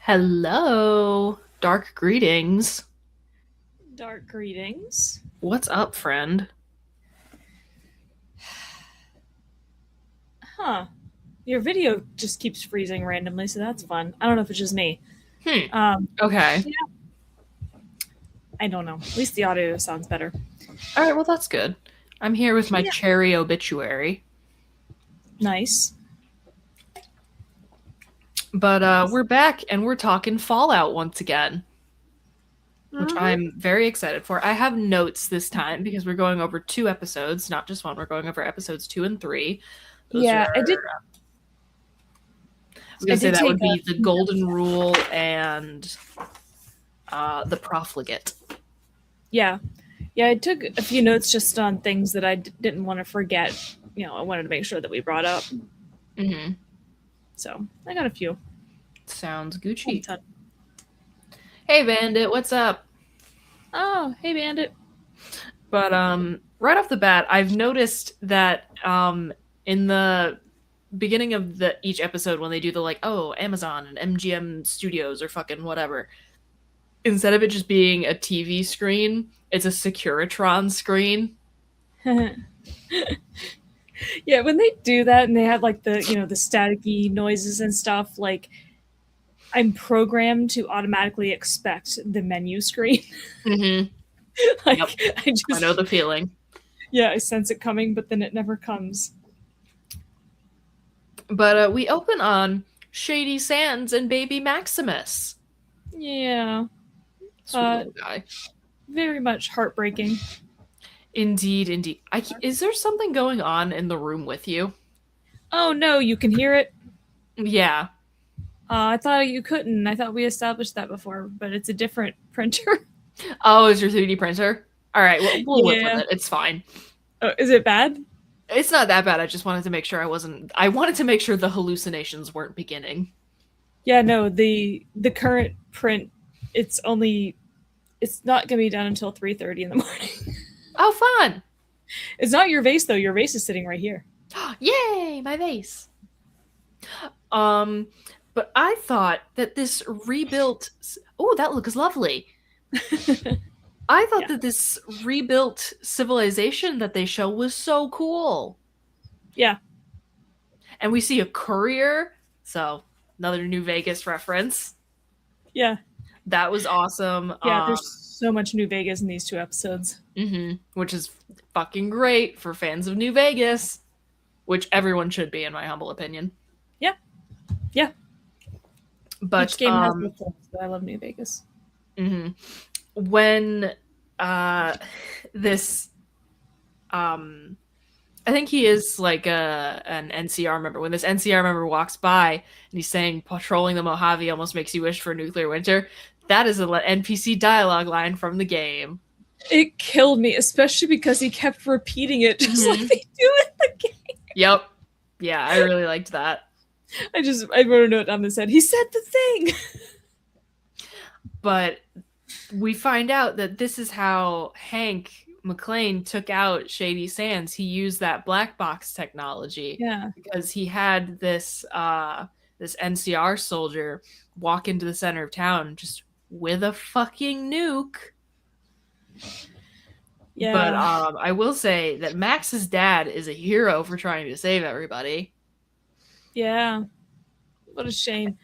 Hello. Dark greetings. Dark greetings. What's up, friend? Huh. Your video just keeps freezing randomly, so that's fun. I don't know if it's just me. Hmm. Um, Okay. yeah, I don't know. At least the audio sounds better. All right, well, that's good. I'm here with my Yeah. cherry obituary. Nice. But we're back and we're talking Fallout once again, which Mm-hmm. I'm very excited for. I have notes this time because we're going over two episodes, not just one. We're going over episodes 2 and 3. Those Yeah, I did. are, I was I going to say did that take would a be The few notes. Golden Rule and The Profligate. Yeah, yeah. I took a few notes just on things that I didn't want to forget. I wanted to make sure that we brought up. Mm-hmm. So I got a few. Sounds Not a Gucci. ton. Hey, Bandit, what's up? Oh, hey, Bandit. But right off the bat, I've noticed that in the beginning of the each episode when they do the like, oh, Amazon and MGM Studios or fucking whatever, instead of it just being a TV screen, it's a Securitron screen. Yeah, when they do that and they have like the staticky noises and stuff, like I'm programmed to automatically expect the menu screen. Mm-hmm. Yep. Like I I know just, the feeling. yeah, I sense it coming, but then it never comes. But we open on Shady Sands and baby Maximus. Yeah, Sweet uh, little guy. very much heartbreaking. Indeed, indeed. Is there something going on in the room with you? Oh no, you can hear it. Yeah. I thought you couldn't. I thought we established that before, but it's a different printer. Oh, is your 3D printer? All right, well, we'll live with Yeah. it. It's fine. Oh, is it bad? It's not that bad. I just wanted to make sure I wanted to make sure the hallucinations weren't beginning. Yeah, no. The current print, it's only it's not gonna be done until 3:30 in the morning. Oh, fun! It's not your vase though. Your vase is sitting right here. Yay, my vase. Um, but I thought that this rebuilt. Oh, that looks lovely. I thought Yeah. that this rebuilt civilization that they show was so cool. Yeah. And we see a courier, so another New Vegas reference. Yeah. That was awesome. Yeah. There's so much New Vegas in these two episodes. Which is fucking great for fans of New Vegas, which everyone should be, in my humble opinion. Yeah. Yeah. But Each game has their forms, but I love New Vegas. mhm. When this I think he is like an NCR member. When this NCR member walks by and he's saying patrolling the Mojave almost makes you wish for nuclear winter, that is an NPC dialogue line from the game. It killed me, especially because he kept repeating it just like Mm-hmm. they do in the game. Yep. Yeah, I really liked that. I wrote a note on this head. He said the thing. But we find out that this is how Hank McClane took out Shady Sands. He used that black box technology Yeah. because he had this NCR soldier walk into the center of town just with a fucking nuke. Yeah. But I will say that Max's dad is a hero for trying to save everybody. Yeah. What a shame.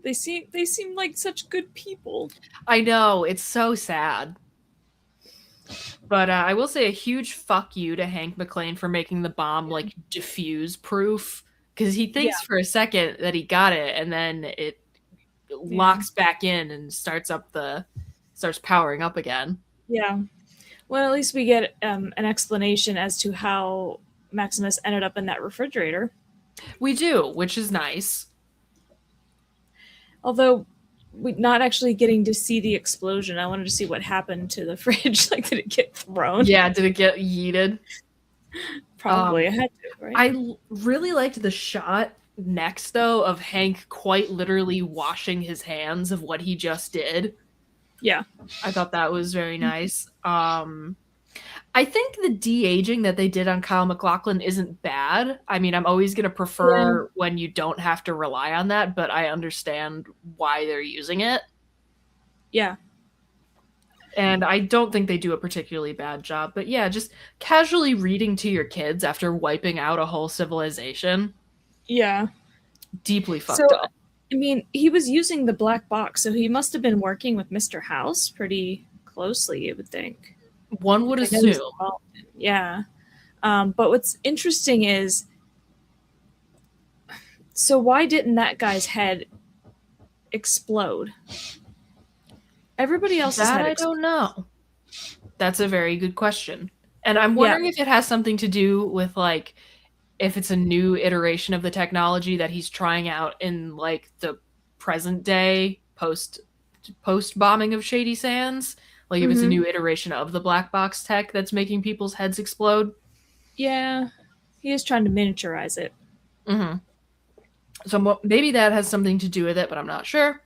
They seem like such good people. I know, it's so sad. But I will say a huge fuck you to Hank McClane for making the bomb like diffuse proof, because he Yeah. thinks for a second that he got it, and then it locks back in and starts powering up again. Yeah. Well, at least we get an explanation as to how Maximus ended up in that refrigerator. We do, which is nice. Although we not actually getting to see the explosion. I wanted to see what happened to the fridge. Like, did it get thrown? Yeah, did it get yeeted? Probably. I had to, right? I really liked the shot next, though, of Hank quite literally washing his hands of what he just did. Yeah. I thought that was very nice. I think the de-aging that they did on Kyle MacLachlan isn't bad. I mean, I'm always going to Yeah. prefer when you don't have to rely on that, but I understand why they're using it. Yeah. And I don't think they do a particularly bad job. But yeah, just casually reading to your kids after wiping out a whole civilization, Yeah. deeply So, fucked up. I mean, he was using the black box, so he must have been working with Mr. House pretty closely, you would think. One would I know he's assume. involved. Yeah. But what's interesting is, so why didn't that guy's head explode? Everybody else's That head I exploded. don't know. That's a very good question. And I'm Yeah. wondering if it has something to do with like if it's a new iteration of the technology that he's trying out in like the present day post bombing of Shady Sands, like if it's a Mm-hmm. new iteration of the black box tech that's making people's heads explode. Yeah. He is trying to miniaturize it. Mm-hmm. So maybe that has something to do with it, but I'm not sure.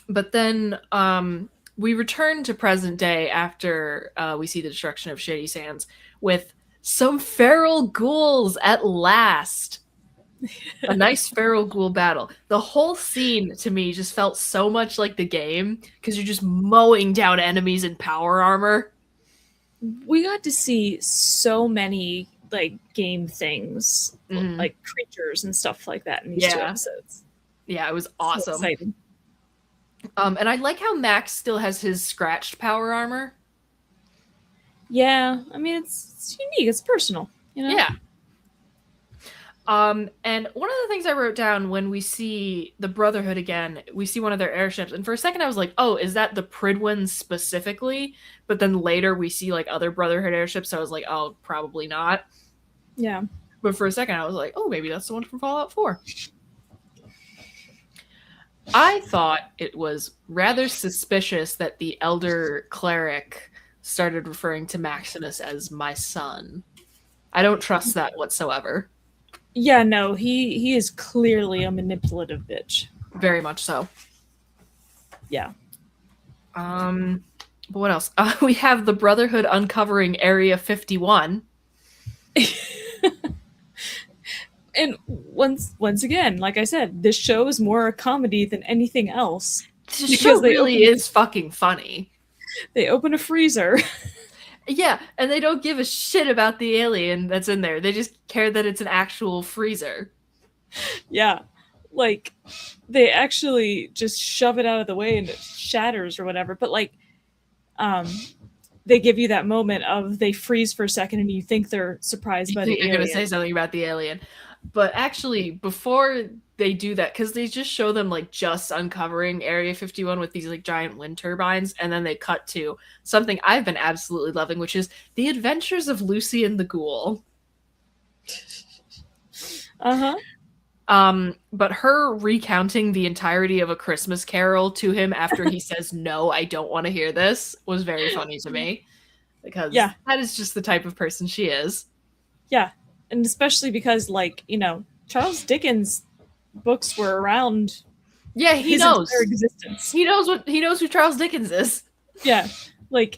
But then we return to present day after we see the destruction of Shady Sands with some feral ghouls at last. A nice feral ghoul battle. The whole scene to me just felt so much like the game because you're just mowing down enemies in power armor. We got to see so many like game things, Mm-hmm. like creatures and stuff like that in these two Yeah, episodes. yeah, it was So awesome. exciting. And I like how Max still has his scratched power armor. Yeah, I mean it's unique, it's personal, you know? Yeah. And one of the things I wrote down when we see the Brotherhood again, we see one of their airships, and for a second I was like, "Oh, is that the Pridwins specifically?" But then later we see like other Brotherhood airships, so I was like, "Oh, probably not." Yeah. But for a second I was like, "Oh, maybe that's the one from Fallout 4." I thought it was rather suspicious that the elder cleric started referring to Maximus as my son. I don't trust that whatsoever. Yeah, no, he is clearly a manipulative bitch. Very much so. Yeah. Um, but what else? We have the Brotherhood uncovering Area 51. And once again, like I said, this show is more a comedy than anything else The because show really is fucking funny. they open a freezer. Yeah, and they don't give a shit about the alien that's in there. They just care that it's an actual freezer. Yeah. Like they actually just shove it out of the way and it shatters or whatever. But like um they give you that moment of they freeze for a second and you think they're surprised You by think the they're going to say alien. something about the alien. But actually, before they do that, because they just show them like just uncovering Area 51 with these like giant wind turbines, and then they cut to something I've been absolutely loving, which is the adventures of Lucy and the Ghoul. Uh-huh. But her recounting the entirety of A Christmas Carol to him after he says, "No, I don't want to hear this," was very funny to me because Yeah. that is just the type of person she is. Yeah. And especially because like, Charles Dickens books were around Yeah, he his entire knows. existence. He knows who Charles Dickens is. Yeah. Like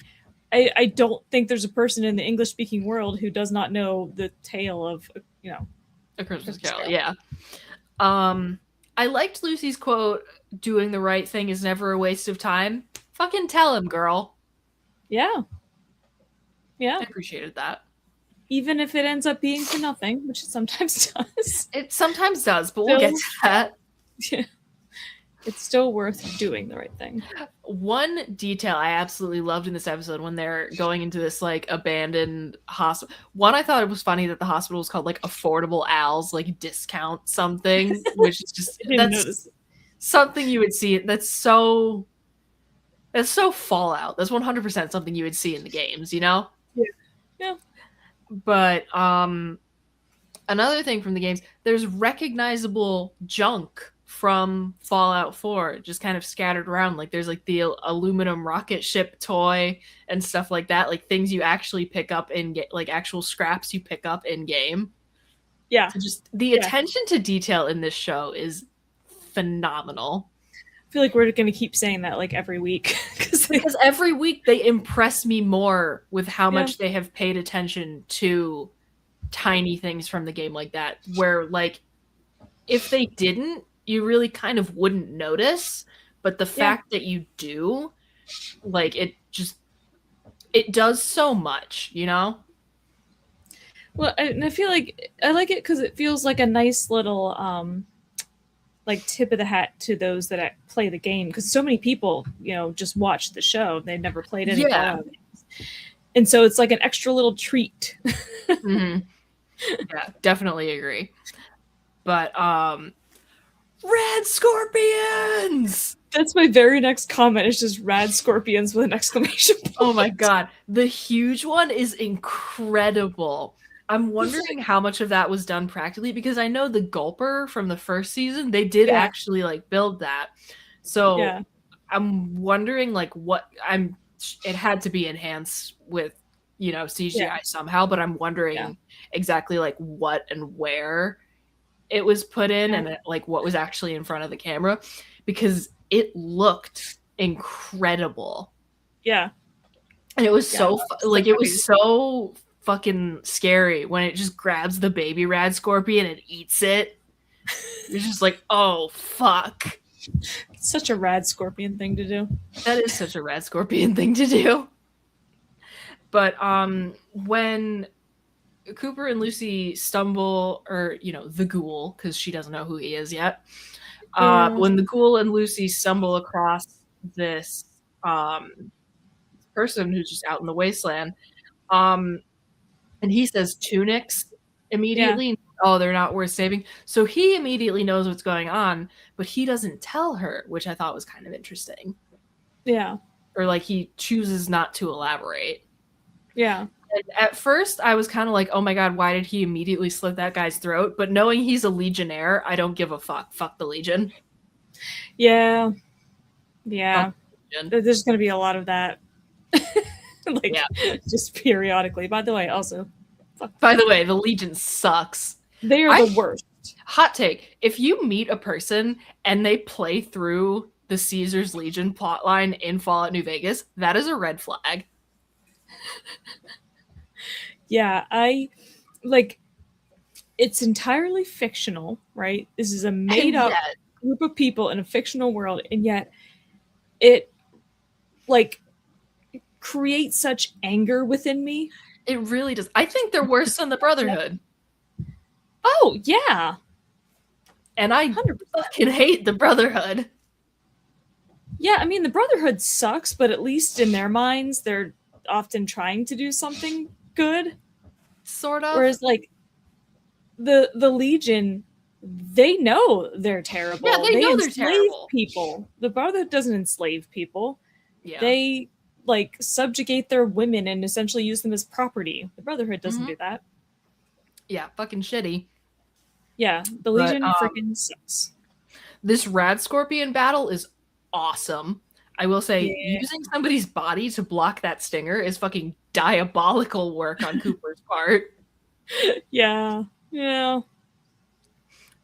I don't think there's a person in the English speaking world who does not know the tale of A Christmas Christmas Carol, Carol. yeah. I liked Lucy's quote, "Doing the right thing is never a waste of time." Fucking tell him, girl. Yeah. I Yeah. appreciated that. Even if it ends up being for nothing, which it sometimes does. It sometimes does, but we'll get Still, to that. yeah, it's still worth doing the right thing. One detail I absolutely loved in this episode when they're going into this like abandoned hospital. One, I thought it was funny that the hospital was called like Affordable Al's like discount something, which is just I didn't that's notice. something you would see. That's so Fallout. That's 100% something you would see in the games, you know? Yeah. Yeah. But another thing from the games, there's recognizable junk from Fallout 4 just kind of scattered around. Like there's like the aluminum rocket ship toy and stuff like that, like things you actually pick up like actual scraps you pick up in game. Yeah. So just the Yeah. attention to detail in this show is phenomenal. feel like we're going to keep saying that like every week. Because every week they impress me more with how Yeah. much they have paid attention to tiny things from the game like that, where like if they didn't, you really kind of wouldn't notice, but the Yeah. fact that you do, like it does so much, you know? Well, and I feel like I like it because it feels like a nice little like tip of the hat to those that play the game, because so many people, you know, just watch the show, they've never played any Yeah. Fallout games, and so it's like an extra little treat. Hmm. Yeah, definitely agree. But red scorpions. That's my very next comment. It's just rad scorpions with an exclamation point. Oh my god, the huge one is incredible. I'm wondering how much of that was done practically, because I know the gulper from the first season, they did Yeah. actually like build that. So Yeah. I'm wondering like it had to be enhanced with, you know, CGI Yeah. somehow, but I'm Yeah. wondering exactly like what and where it was put in, Yeah. and like what was actually in front of the camera, because it looked incredible. Yeah. And it was Yeah. so like it was so fucking scary when it just grabs the baby rad scorpion and eats it. You're just like, oh fuck. It's such a rad scorpion thing to do. That is such a rad scorpion thing to do. But when Cooper and Lucy stumble, or you know, the ghoul, because she doesn't know who he is yet. Yeah. When the ghoul and Lucy stumble across this person who's just out in the wasteland, and he says tunics immediately. Yeah. Oh, they're not worth saving. So he immediately knows what's going on, but he doesn't tell her, which I thought was kind of interesting. Yeah. Or like he chooses not to elaborate. Yeah. And at first, I was kind of like, oh my god, why did he immediately slit that guy's throat? But knowing he's a Legionnaire, I don't give a fuck. Fuck the Legion. Yeah. Yeah. Fuck the Legion. There's going to be a lot of that. Like, Yeah. just periodically. By the way, also, By the way, the Legion sucks. They are the worst. Hot take. If you meet a person and they play through the Caesar's Legion plotline in Fallout New Vegas, that is a red flag. Yeah, I like it's entirely fictional, right? This is a made up group of people in a fictional world, and yet it like creates such anger within me. It really does. I think they're worse than the Brotherhood. Oh, yeah. And I 100%. fucking hate the Brotherhood. Yeah, I mean the Brotherhood sucks, but at least in their minds they're often trying to do something good. Sort of. Whereas like the Legion, they know they're terrible. Yeah, they know they're enslave terrible. people. The Brotherhood doesn't enslave people. Yeah. They like subjugate their women and essentially use them as property. The Brotherhood doesn't do that. Yeah, fucking shitty. Yeah, the Legion freaking sucks. This Rad Scorpion battle is awesome. I will say, using somebody's body to block that stinger is fucking diabolical work on Cooper's part. Yeah, yeah.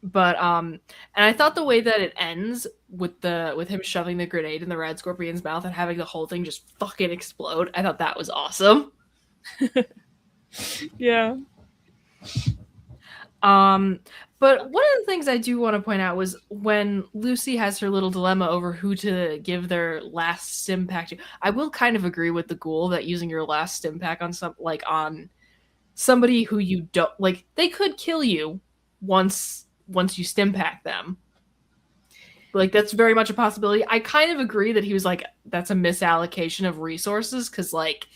But and I thought the way that it ends with him shoving the grenade in the Rad Scorpion's mouth and having the whole thing just fucking explode, I thought that was awesome. Yeah. But one of the things I do want to point out was when Lucy has her little dilemma over who to give their last stim pack to. I will kind of agree with the ghoul that using your last stim pack on on somebody who you don't like, they could kill you once you stim pack them. Like that's very much a possibility. I kind of agree that he was like, that's a misallocation of resources, because like,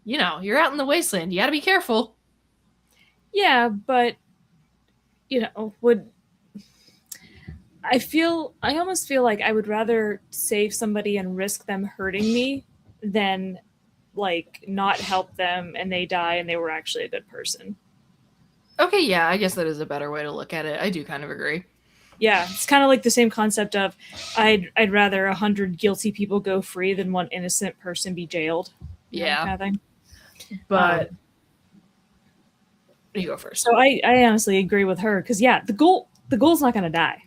you know, you're out in the wasteland, you got to be careful. Yeah, but you know, I almost feel like I would rather save somebody and risk them hurting me than like not help them and they die and they were actually a good person. Okay, yeah, I guess that is a better way to look at it. I do kind of agree. Yeah, it's kind of like the same concept of I'd rather 100 guilty people go free than one innocent person be jailed. Yeah. Kind of thing. But you go first. So I honestly agree with her, because yeah, the ghoul's not going to die.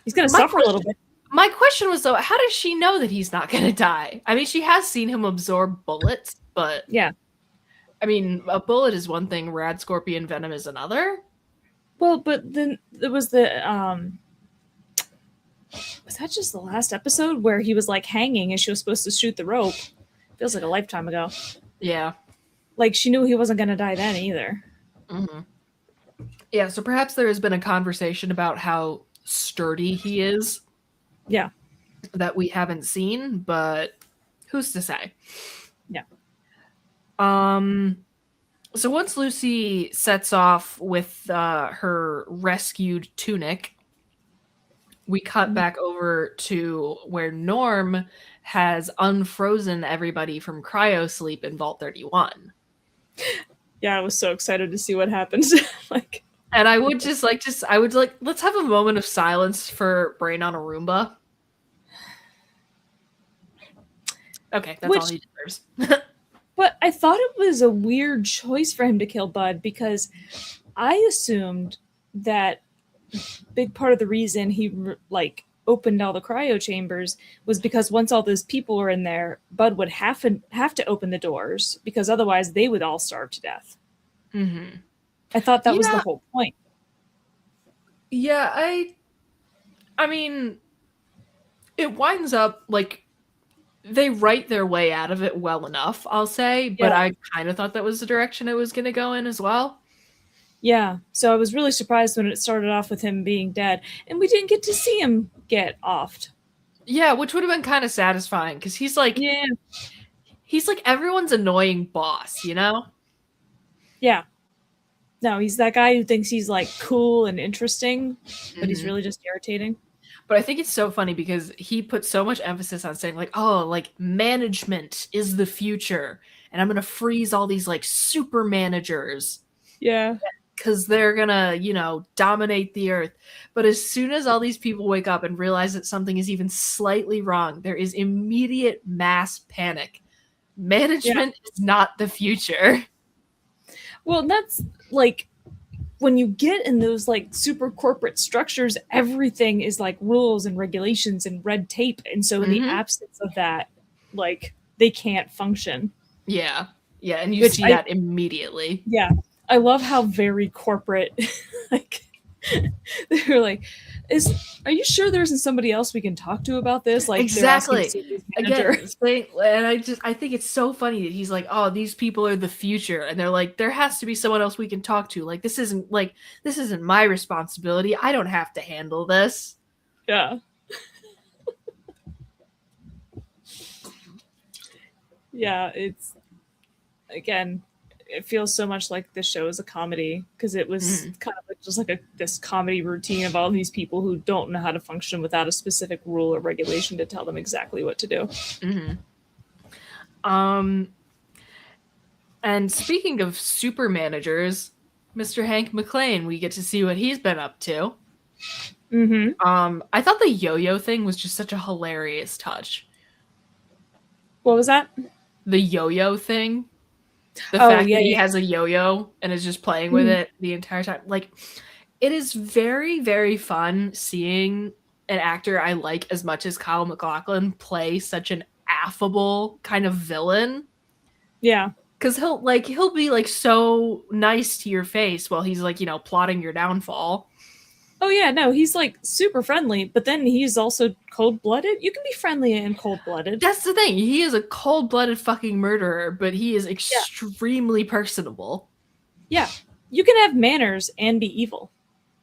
He's going to suffer a little bit. My question was, though, how does she know that he's not going to die? I mean, she has seen him absorb bullets, but Yeah. I mean, a bullet is one thing, rad scorpion venom is another. Well, but then there was was that just the last episode where he was like hanging and she was supposed to shoot the rope? Feels like a lifetime ago. Yeah. Like she knew he wasn't going to die then either. Mm-hmm. Yeah, so perhaps there has been a conversation about how sturdy he is. Yeah. That we haven't seen, but who's to say? Yeah. So once Lucy sets off with her rescued tunic, we cut back over to where Norm has unfrozen everybody from cryo sleep in Vault 31. Yeah, I was so excited to see what happens. Like, and I would let's have a moment of silence for Brain on a Roomba. Okay, that's all he deserves. But I thought it was a weird choice for him to kill Bud because I assumed that big part of the reason he like opened all the cryo chambers was because once all those people were in there, Bud would have to open the doors because otherwise they would all starve to death. Mm-hmm. I thought that was the whole point. Yeah, I mean, it winds up like they write their way out of it well enough, I'll say, but I kind of thought that was the direction it was going to go in as well. Yeah, so I was really surprised when it started off with him being dead, and we didn't get to see him get offed. Yeah, which would have been kind of satisfying, because he's like everyone's annoying boss, you know? Yeah. No, he's that guy who thinks he's like cool and interesting, but he's really just irritating. But I think it's so funny because he put so much emphasis on saying like, oh, like management is the future. And I'm going to freeze all these like super managers. Yeah. Because they're going to, you know, dominate the earth. But as soon as all these people wake up and realize that something is even slightly wrong, there is immediate mass panic. Management is not the future. Well, that's like when you get in those like super corporate structures, everything is like rules and regulations and red tape. And so in the absence of that, like they can't function. Yeah. Yeah. And you see that immediately. Yeah. I love how very corporate, like they're like, are you sure there isn't somebody else we can talk to about this? Like exactly. Again, and I think it's so funny that he's like, oh, these people are the future, and they're like, there has to be someone else we can talk to. Like this isn't my responsibility. I don't have to handle this. Yeah. Yeah, it's again, it feels so much like the show is a comedy because it was kind of like just like this comedy routine of all these people who don't know how to function without a specific rule or regulation to tell them exactly what to do. And speaking of super managers, Mr. Hank McClane, we get to see what he's been up to. I thought the yo-yo thing was just such a hilarious touch. What was that? The yo-yo thing. The fact that he has a yo-yo and is just playing with it the entire time. Like, it is very, very fun seeing an actor I like as much as Kyle MacLachlan play such an affable kind of villain. Yeah. Because he'll be like so nice to your face while he's like, you know, plotting your downfall. Oh yeah, no, he's like super friendly, but then he's also cold-blooded. You can be friendly and cold-blooded. That's the thing. He is a cold-blooded fucking murderer, but he is extremely personable. Yeah. You can have manners and be evil.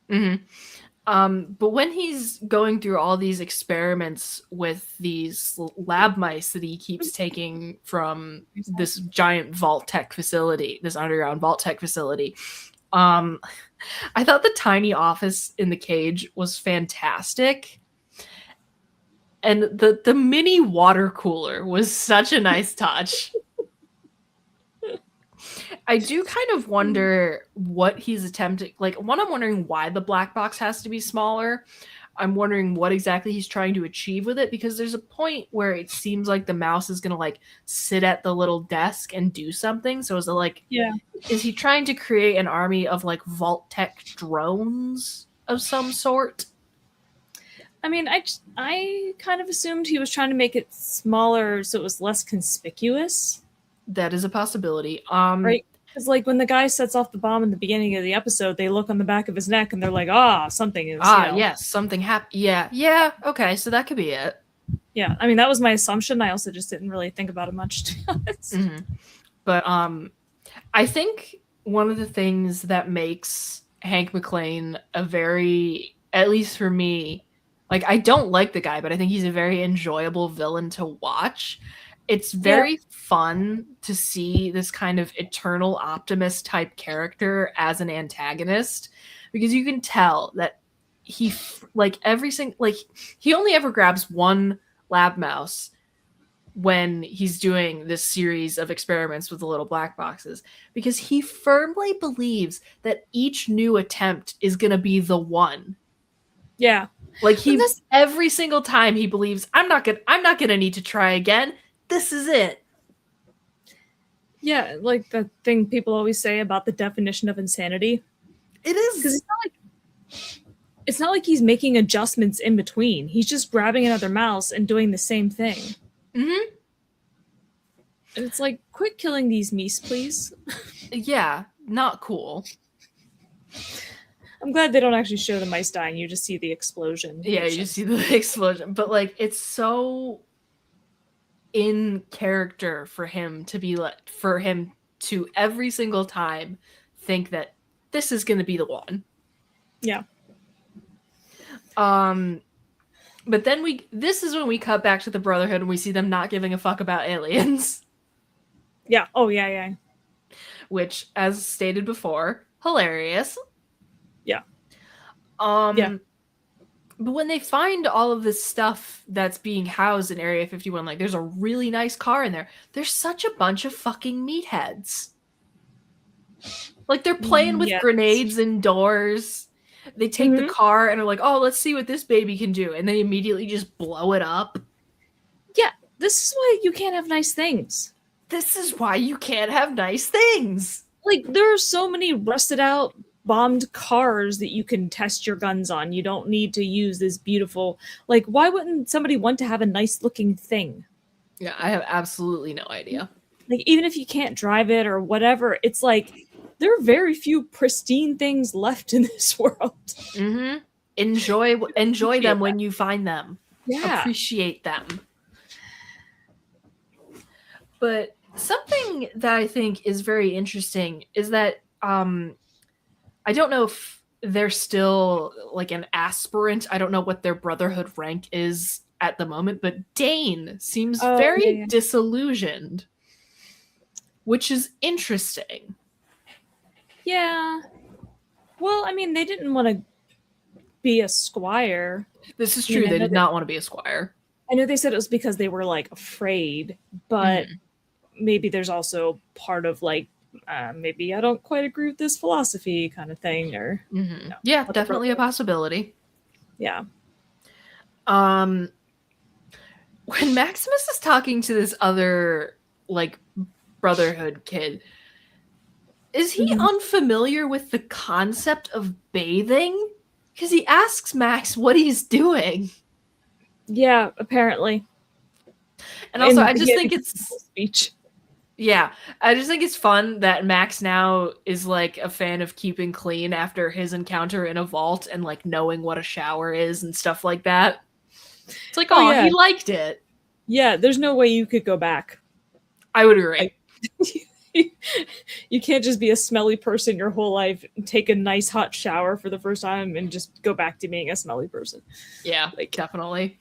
But when he's going through all these experiments with these lab mice that he keeps taking from this giant vault tech facility, this underground vault tech facility, I thought the tiny office in the cage was fantastic. And the mini water cooler was such a nice touch. I do kind of wonder what he's attempting. Like, one, I'm wondering why the black box has to be smaller. I'm wondering what exactly he's trying to achieve with it, because there's a point where it seems like the mouse is going to like sit at the little desk and do something. So is it like, is he trying to create an army of like vault tech drones of some sort? I mean, I kind of assumed he was trying to make it smaller so it was less conspicuous. That is a possibility. Right? Because like when the guy sets off the bomb in the beginning of the episode, they look on the back of his neck and they're like, "Ah, something is." Yes, something happened. Yeah. Okay, so that could be it. Yeah, I mean that was my assumption. I also just didn't really think about it much, to be honest. Mm-hmm. But I think one of the things that makes Hank McClane a very, at least for me, like I don't like the guy, but I think he's a very enjoyable villain to watch. It's very fun to see this kind of eternal optimist type character as an antagonist because you can tell that he like every single like he only ever grabs one lab mouse when he's doing this series of experiments with the little black boxes because he firmly believes that each new attempt is going to be the one. Yeah. Like every single time he believes I'm not going to need to try again. This is it. Yeah, like the thing people always say about the definition of insanity. It is. Because it's not like he's making adjustments in between. He's just grabbing another mouse and doing the same thing. Mm-hmm. And it's like, quit killing these meese, please. Yeah, not cool. I'm glad they don't actually show the mice dying. You just see the explosion. Yeah, you just see the explosion. But like, it's so in character for him to be like, for him to every single time think that this is going to be the one. Yeah. But then this is when we cut back to the Brotherhood and we see them not giving a fuck about aliens. Yeah. Oh, yeah. Which, as stated before, hilarious. Yeah. Yeah. But when they find all of this stuff that's being housed in Area 51, like there's a really nice car in there. There's such a bunch of fucking meatheads. Like they're playing with grenades and doors. They take the car and are like, oh, let's see what this baby can do. And they immediately just blow it up. Yeah, this is why you can't have nice things. This is why you can't have nice things. Like, there are so many rusted out, bombed cars that you can test your guns on. You don't need to use this beautiful... Like, why wouldn't somebody want to have a nice-looking thing? Yeah, I have absolutely no idea. Like, even if you can't drive it or whatever, it's like... There are very few pristine things left in this world. Mm-hmm. Enjoy them when you find them. Yeah. Appreciate them. But something that I think is very interesting is that I don't know if they're still like an aspirant. I don't know what their Brotherhood rank is at the moment, but Dane seems very disillusioned, which is interesting. Yeah. Well, I mean, they didn't want to be a squire. This is true. They did not want to be a squire. I know they said it was because they were like afraid, but maybe there's also part of like maybe I don't quite agree with this philosophy kind of thing, or yeah, definitely a possibility. Yeah. When Maximus is talking to this other like Brotherhood kid, is he unfamiliar with the concept of bathing? Because he asks Max what he's doing. Yeah, apparently. And also, I just think it's speech. Yeah, I just think it's fun that Max now is like a fan of keeping clean after his encounter in a vault and like knowing what a shower is and stuff like that. It's like, he liked it. Yeah, there's no way you could go back. I would agree. You can't just be a smelly person your whole life, take a nice hot shower for the first time, and just go back to being a smelly person. Yeah, like definitely.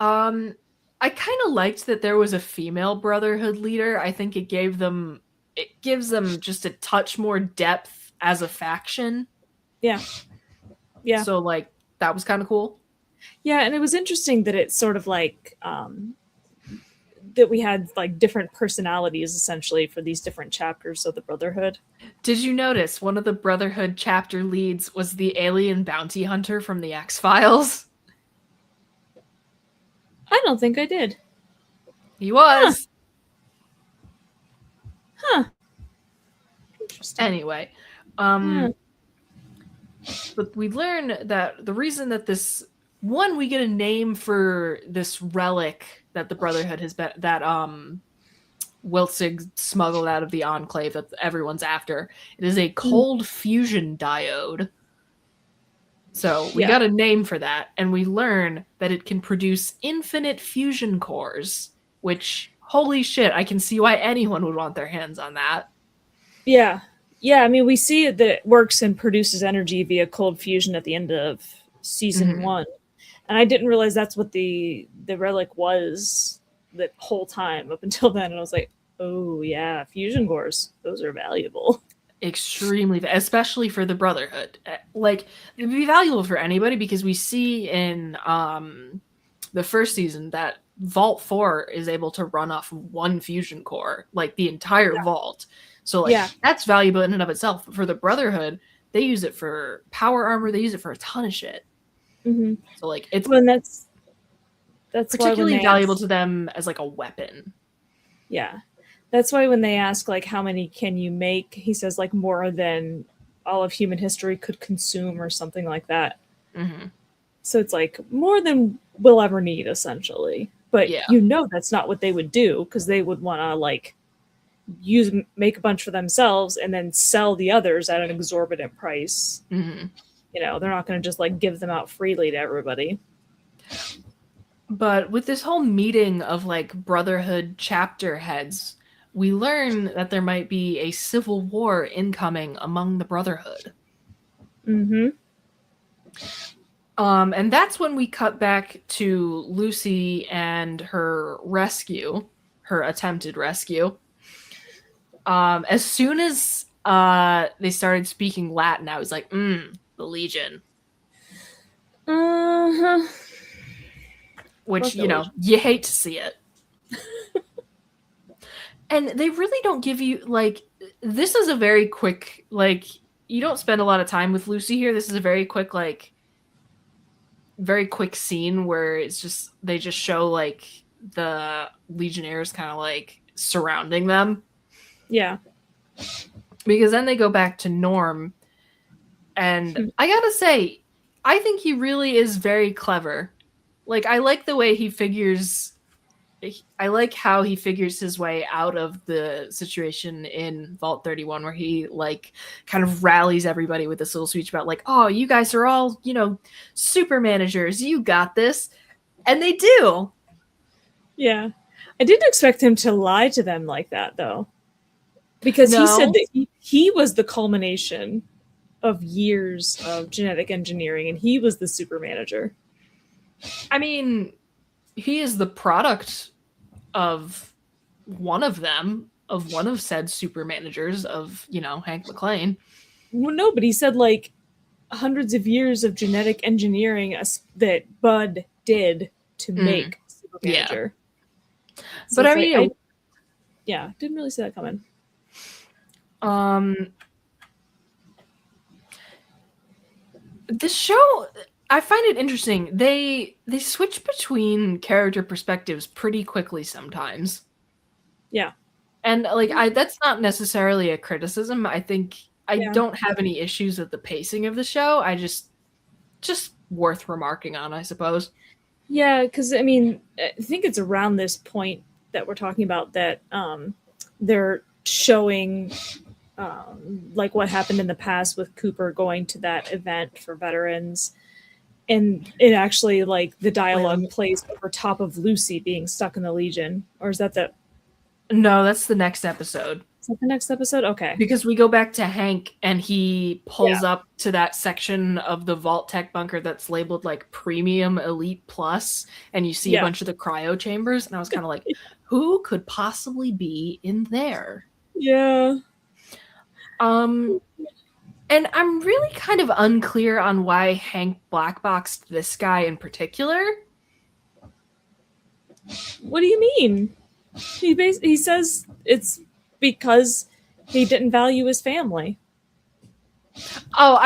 I kind of liked that there was a female Brotherhood leader. I think it gives them just a touch more depth as a faction. Yeah. Yeah. So like that was kind of cool. Yeah, and it was interesting that it's sort of like that we had like different personalities essentially for these different chapters of the Brotherhood. Did you notice one of the Brotherhood chapter leads was the alien bounty hunter from the X-Files? I don't think I did. He was. Huh. Interesting. Anyway, But we learn that the reason that one, we get a name for this relic that the Brotherhood has been, that Wilsig smuggled out of the Enclave that everyone's after. It is a cold fusion diode. So we Yeah. got a name for that, and we learn that it can produce infinite fusion cores, which, holy shit, I can see why anyone would want their hands on that. Yeah. Yeah, I mean, we see that it works and produces energy via cold fusion at the end of season Mhm. 1. And I didn't realize that's what the relic was the whole time up until then. And I was like, oh, yeah, fusion cores. Those are valuable. Extremely, especially for the Brotherhood. Like, it'd be valuable for anybody because we see in the first season that Vault 4 is able to run off one fusion core, like the entire vault. So, like, Yeah. that's valuable in and of itself. But for the Brotherhood, they use it for power armor, they use it for a ton of shit. Mm-hmm. So, like, it's Well, and that's why when particularly they valuable ask, to them as, like, a weapon. yeah, that's why when they ask like how many can you make, he says like more than all of human history could consume or something like that. Mm-hmm. So it's like more than we'll ever need, essentially. But Yeah. you know that's not what they would do, because they would want to like make a bunch for themselves and then sell the others at an exorbitant price. Mm-hmm. You know, they're not going to just like give them out freely to everybody. But with this whole meeting of like Brotherhood chapter heads, we learn that there might be a civil war incoming among the Brotherhood. Mm-hmm. And that's when we cut back to Lucy and her rescue, her attempted rescue. As soon as they started speaking Latin, I was like, the Legion. Uh-huh. Which, you know, you hate to see it. And they really don't give you, like, this is a very quick, like, you don't spend a lot of time with Lucy here. This is a very quick, like, very quick scene where it's just, they just show, like, the Legionnaires kind of, like, surrounding them. Yeah. Because then they go back to Norm. And I gotta say, I think he really is very clever. Like, I like the way he figures. I like how he figures his way out of the situation in Vault 31 where he like kind of rallies everybody with this little speech about like, oh, you guys are all, you know, super managers. You got this. And they do. Yeah. I didn't expect him to lie to them like that, though. Because he said that he was the culmination of years of genetic engineering and he was the super manager. I mean, he is the product of one of them, of one of said super managers of, you know, Hank McClane. Well, no, but he said like hundreds of years of genetic engineering that Bud did to make super manager. Yeah. So but I mean, didn't really see that coming. This show, I find it interesting. They switch between character perspectives pretty quickly sometimes. Yeah. And like that's not necessarily a criticism. I think I don't have any issues with the pacing of the show. I just worth remarking on, I suppose. Yeah, because I mean, I think it's around this point that we're talking about that they're showing like what happened in the past with Cooper going to that event for veterans. And it actually, like, the dialogue plays over top of Lucy being stuck in the Legion. Or is that the... No, that's the next episode. Is that the next episode? Okay. Because we go back to Hank and he pulls up to that section of the Vault Tech bunker that's labeled like Premium Elite Plus, and you see a bunch of the cryo chambers, and I was kind of like, who could possibly be in there? Yeah. And I'm really kind of unclear on why Hank blackboxed this guy in particular. What do you mean? He says it's because he didn't value his family. Oh,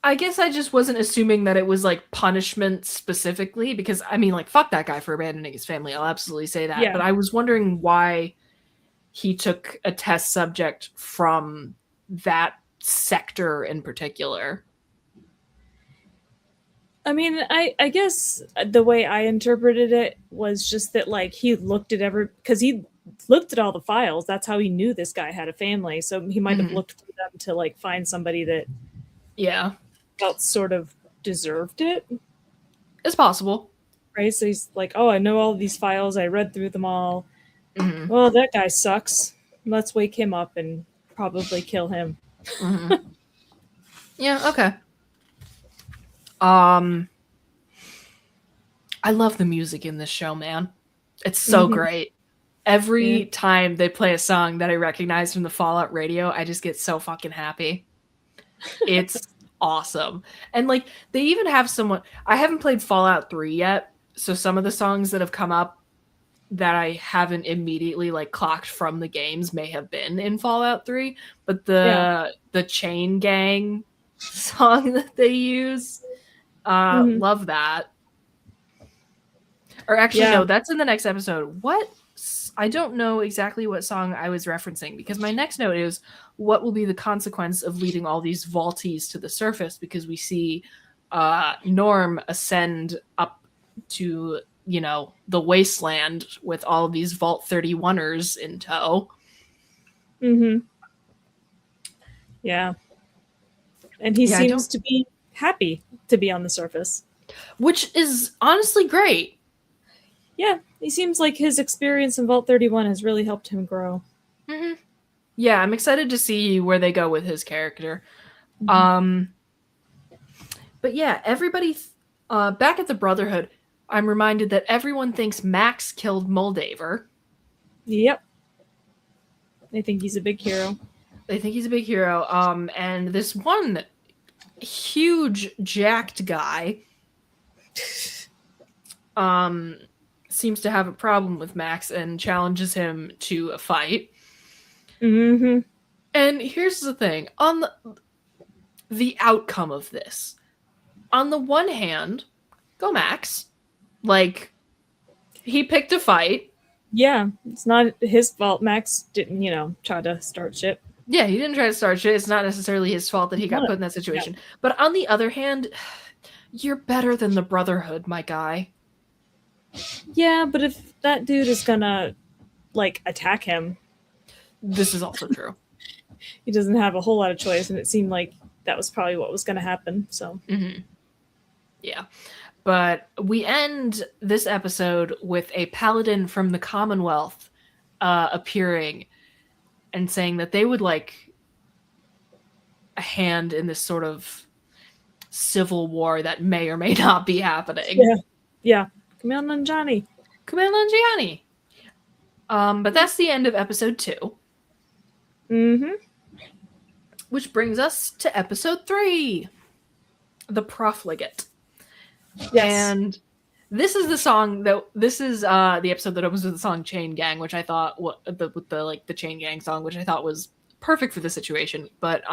I guess I just wasn't assuming that it was like punishment specifically, because I mean, like, fuck that guy for abandoning his family. I'll absolutely say that. Yeah. But I was wondering why he took a test subject from that sector in particular. I mean, I guess the way I interpreted it was just that like he looked at because he looked at all the files. That's how he knew this guy had a family. So he might have Mhm. looked through them to like find somebody that Yeah, felt sort of deserved it. it's possible. Right? So he's like, oh, I know all these files. I read through them all. Hmm. Well, that guy sucks. Let's wake him up and probably kill him. Hmm. Yeah, okay. Um, I love the music in this show, man. It's so Mm-hmm. great. Yeah. Every time they play a song that I recognize from the Fallout radio, I just get so fucking happy. It's awesome. And like they even have someone I haven't played Fallout 3 yet, so some of the songs that have come up that I haven't immediately like clocked from the games may have been in Fallout 3, but Yeah. the Chain Gang song that they use, Mm-hmm. love that. Or actually Yeah. no, that's in the next episode. I don't know exactly what song I was referencing because my next note is what will be the consequence of leading all these vaulties to the surface because we see Norm ascend up to, you know, the wasteland with all of these Vault 31ers in tow. Mm-hmm. Yeah. And he Yeah, I seems don't, to be happy to be on the surface. which is honestly great. Yeah, he seems like his experience in Vault 31 has really helped him grow. Mm-hmm. Yeah, I'm excited to see where they go with his character. Mm-hmm. Um, but yeah, everybody back at the Brotherhood, I'm reminded that everyone thinks Max killed Moldaver. Yep. I think he's a big hero. They think he's a big hero. And this one huge jacked guy um seems to have a problem with Max and challenges him to a fight. Mm-hmm. And here's the thing, on the outcome of this. On the one hand, go Max. Like he picked a fight. Yeah, it's not his fault. Max didn't, try to start shit. Yeah, he didn't try to start shit. It's not necessarily his fault that he got put in that Yeah. situation. But on the other hand, you're better than the Brotherhood, my guy. Yeah, but if that dude is gonna like attack him, This is also true. he doesn't have a whole lot of choice, and it seemed like that was probably what was gonna happen. So Mm-hmm. Yeah. But we end this episode with a paladin from the Commonwealth appearing and saying that they would like a hand in this sort of civil war that may or may not be happening. yeah, come on, Nanjani. Kumail Nanjiani. But that's the end of episode 2. Mm-hmm. Which brings us to episode 3, The Profligate. Yes. And this is the song that the episode that opens with the song Chain Gang, which I thought with the Chain Gang song, which I thought was perfect for the situation. But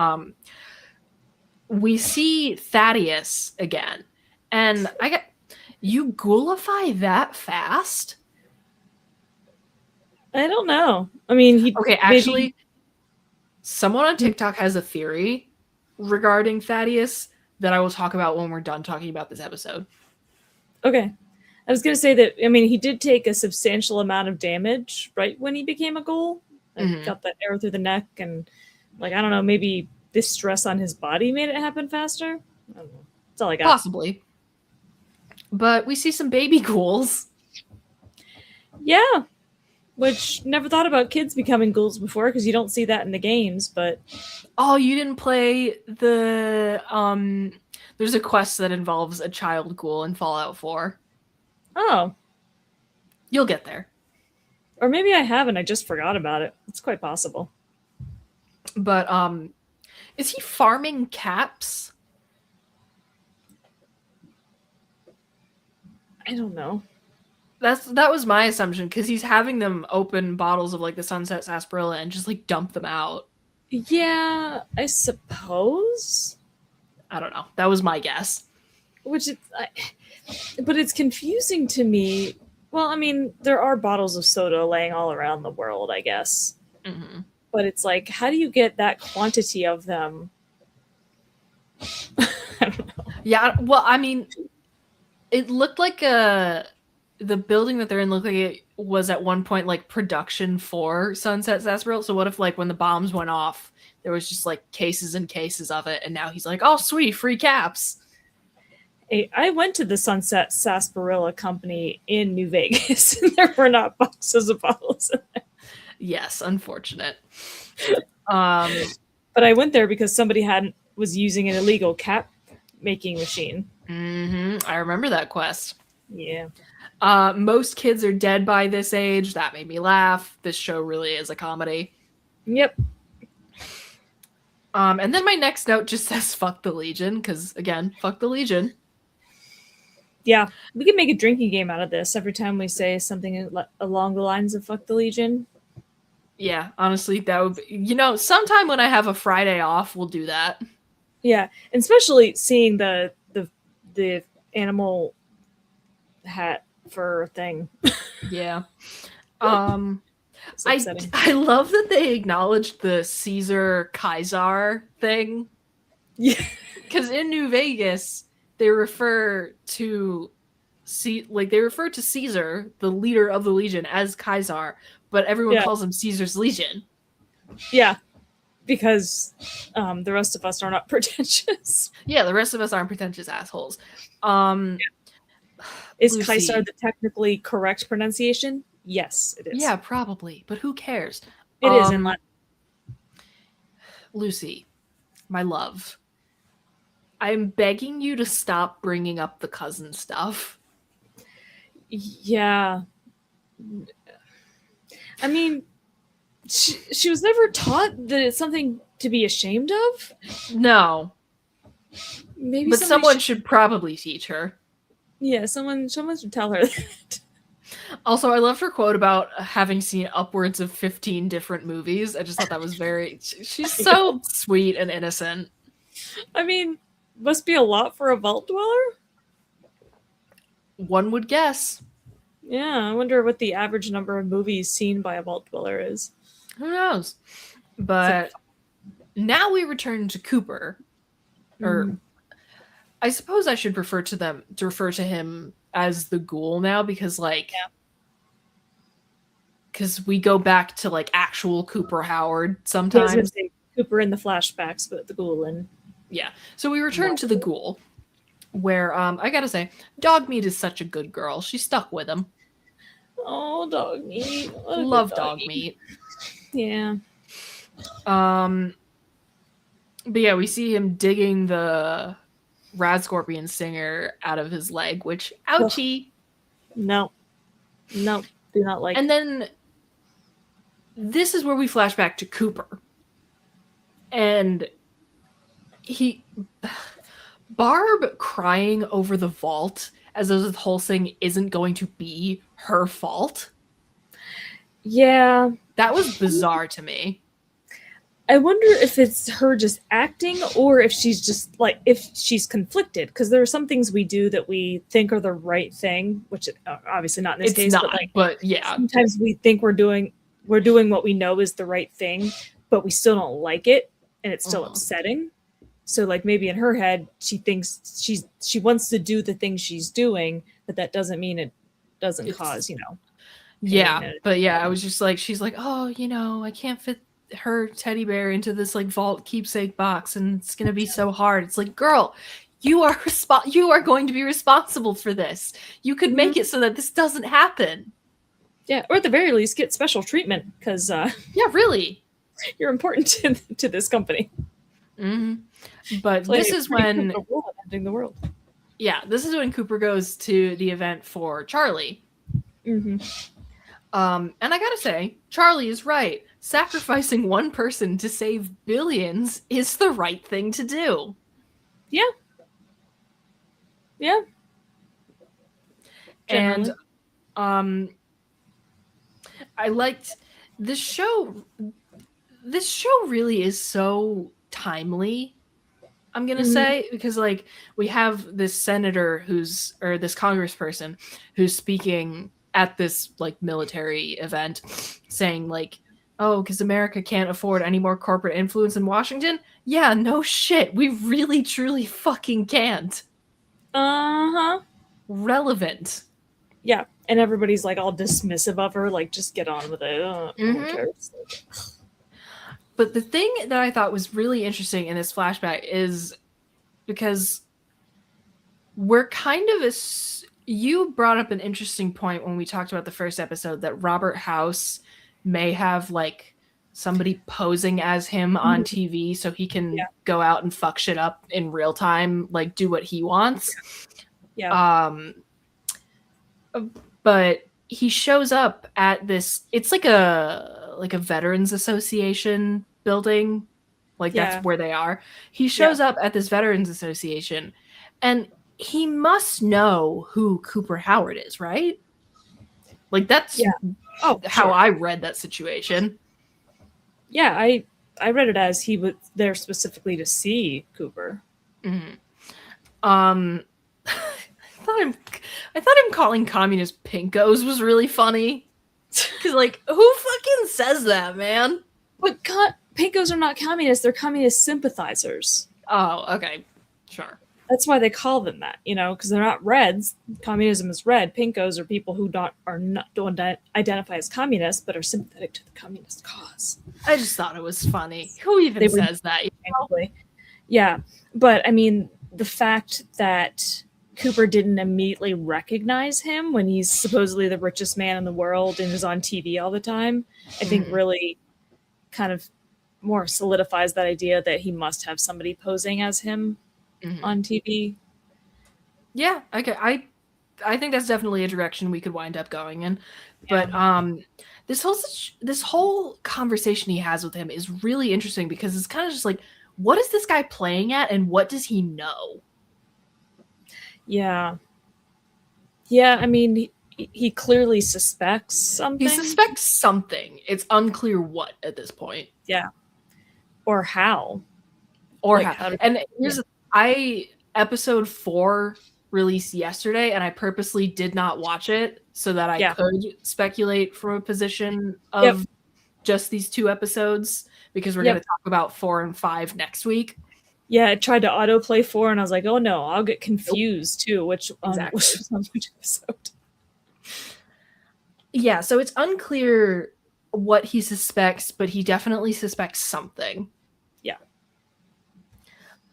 we see Thaddeus again, and you ghoulify that fast? I don't know. I mean, Okay, actually, someone on TikTok has a theory regarding Thaddeus that I will talk about when we're done talking about this episode. Okay. I was going to say that, I mean, he did take a substantial amount of damage right when he became a ghoul. Mm-hmm. Got that arrow through the neck, and, like, I don't know, maybe this stress on his body made it happen faster? I don't know. That's all I got. Possibly. But we see some baby ghouls. Yeah. Which, never thought about kids becoming ghouls before, because you don't see that in the games, but... Oh, you didn't play the... There's a quest that involves a child ghoul in Fallout 4. Oh. You'll get there. Or maybe I haven't, I just forgot about it. It's quite possible. But, is he farming caps? I don't know. That was my assumption, because he's having them open bottles of, like, the Sunset Sarsaparilla and just, like, dump them out. Yeah, I suppose. I don't know. That was my guess. But it's confusing to me. Well, I mean, there are bottles of soda laying all around the world, I guess. Mm-hmm. But it's like, how do you get that quantity of them? I don't know. Yeah, well, I mean, It looked like the building that they're in looked like it was at one point like production for Sunset Sarsaparilla. So what if like when the bombs went off, there was just like cases and cases of it, and now he's like, oh sweet, free caps. I went to the Sunset Sarsaparilla Company in New Vegas, and there were not boxes of bottles in there. Yes, unfortunate. But I went there because somebody was using an illegal cap making machine. I remember that quest. Yeah. Most kids are dead by this age. That made me laugh. This show really is a comedy. Yep. And then my next note just says "fuck the Legion" because again, fuck the Legion. Yeah, we could make a drinking game out of this every time we say something along the lines of "fuck the Legion." Yeah, honestly, that would be, sometime when I have a Friday off, we'll do that. Yeah, and especially seeing the animal hat fur thing. Yeah. I love that they acknowledged the Caesar Kaiser thing. Yeah. Because in New Vegas, they refer to Caesar, the leader of the Legion, as Kaiser, but everyone calls him Caesar's Legion. Yeah, because the rest of us are not pretentious. Yeah, the rest of us aren't pretentious assholes. Is Lucy. Kaiser the technically correct pronunciation? Yes, it is. Yeah, probably, but who cares? It is in Latin. Lucy, my love, I'm begging you to stop bringing up the cousin stuff. Yeah. I mean, she was never taught that it's something to be ashamed of. No. Maybe, but someone should probably teach her. Yeah, someone should tell her that. Also, I loved her quote about having seen upwards of 15 different movies. I just thought that was she's so sweet and innocent. I mean, must be a lot for a vault dweller? One would guess. Yeah, I wonder what the average number of movies seen by a vault dweller is. Who knows? But now we return to Cooper. Or I suppose I should refer to him as the ghoul now because because we go back to like actual Cooper Howard sometimes. Cooper in the flashbacks, but the ghoul in. Yeah. So we return to the ghoul where I gotta say, Dogmeat is such a good girl. She stuck with him. Oh, Dogmeat. Love Dogmeat. Yeah. But yeah, we see him digging the Rad Scorpion singer out of his leg, which ouchie. No, do not like. And then this is where we flash back to Cooper, and Barb crying over the vault as though the whole thing isn't going to be her fault. Yeah, that was bizarre to me. I wonder if it's her just acting or if she's just if she's conflicted, because there are some things we do that we think are the right thing, which obviously not in this case, but yeah, sometimes we think we're doing what we know is the right thing, but we still don't like it and it's still upsetting. So maybe in her head she thinks she wants to do the thing she's doing, but that doesn't mean it doesn't cause yeah, but yeah, I was just she's oh, I can't fit her teddy bear into this vault keepsake box and it's gonna be so hard. It's girl, you are going to be responsible for this. You could make it so that this doesn't happen. Yeah, or at the very least get special treatment because yeah, really, you're important to this company. But this is when ending the world. Yeah, this is when Cooper goes to the event for Charlie. And I gotta say, Charlie is right. Sacrificing one person to save billions is the right thing to do. Yeah. Yeah. Generally. And I liked this show. This show really is so timely, I'm gonna say, because we have this senator or this congressperson who's speaking at this military event saying oh, because America can't afford any more corporate influence in Washington? Yeah, no shit. We really, truly fucking can't. Uh-huh. relevant. Yeah, and everybody's like all dismissive of her, like just get on with it. No one cares. But the thing that I thought was really interesting in this flashback is because we're kind of you brought up an interesting point when we talked about the first episode that Robert House may have like somebody posing as him on TV so he can go out and fuck shit up in real time, like do what he wants. Yeah. But he shows up at this, it's like a veterans association building, like that's where they are. He shows up at this veterans association and he must know who Cooper Howard is, right? Like that's how I read that situation. Yeah, I read it as he was there specifically to see Cooper. Mm-hmm. I thought him calling communists pinkos was really funny. Because, like, who fucking says that, man? But pinkos are not communists. They're communist sympathizers. Oh, okay. Sure. That's why they call them that, because they're not reds. Communism is red. Pinkos are people who don't identify as communists, but are sympathetic to the communist cause. I just thought it was funny. Who even says that? Yeah, but I mean, the fact that Cooper didn't immediately recognize him when he's supposedly the richest man in the world and is on TV all the time, I think really kind of more solidifies that idea that he must have somebody posing as him on TV. Yeah, okay. I think that's definitely a direction we could wind up going in. But this whole conversation he has with him is really interesting because it's kind of just like, what is this guy playing at and what does he know? Yeah. Yeah, I mean, he clearly suspects something. He suspects something. It's unclear what at this point. Yeah. Or how. Or like, how. And here's episode 4 released yesterday, and I purposely did not watch it so that I could speculate from a position of just these 2 episodes because we're going to talk about 4 and 5 next week. Yeah, I tried to autoplay 4, and I was like, "Oh no, I'll get confused too." Which episode? Yeah, so it's unclear what he suspects, but he definitely suspects something. Yeah.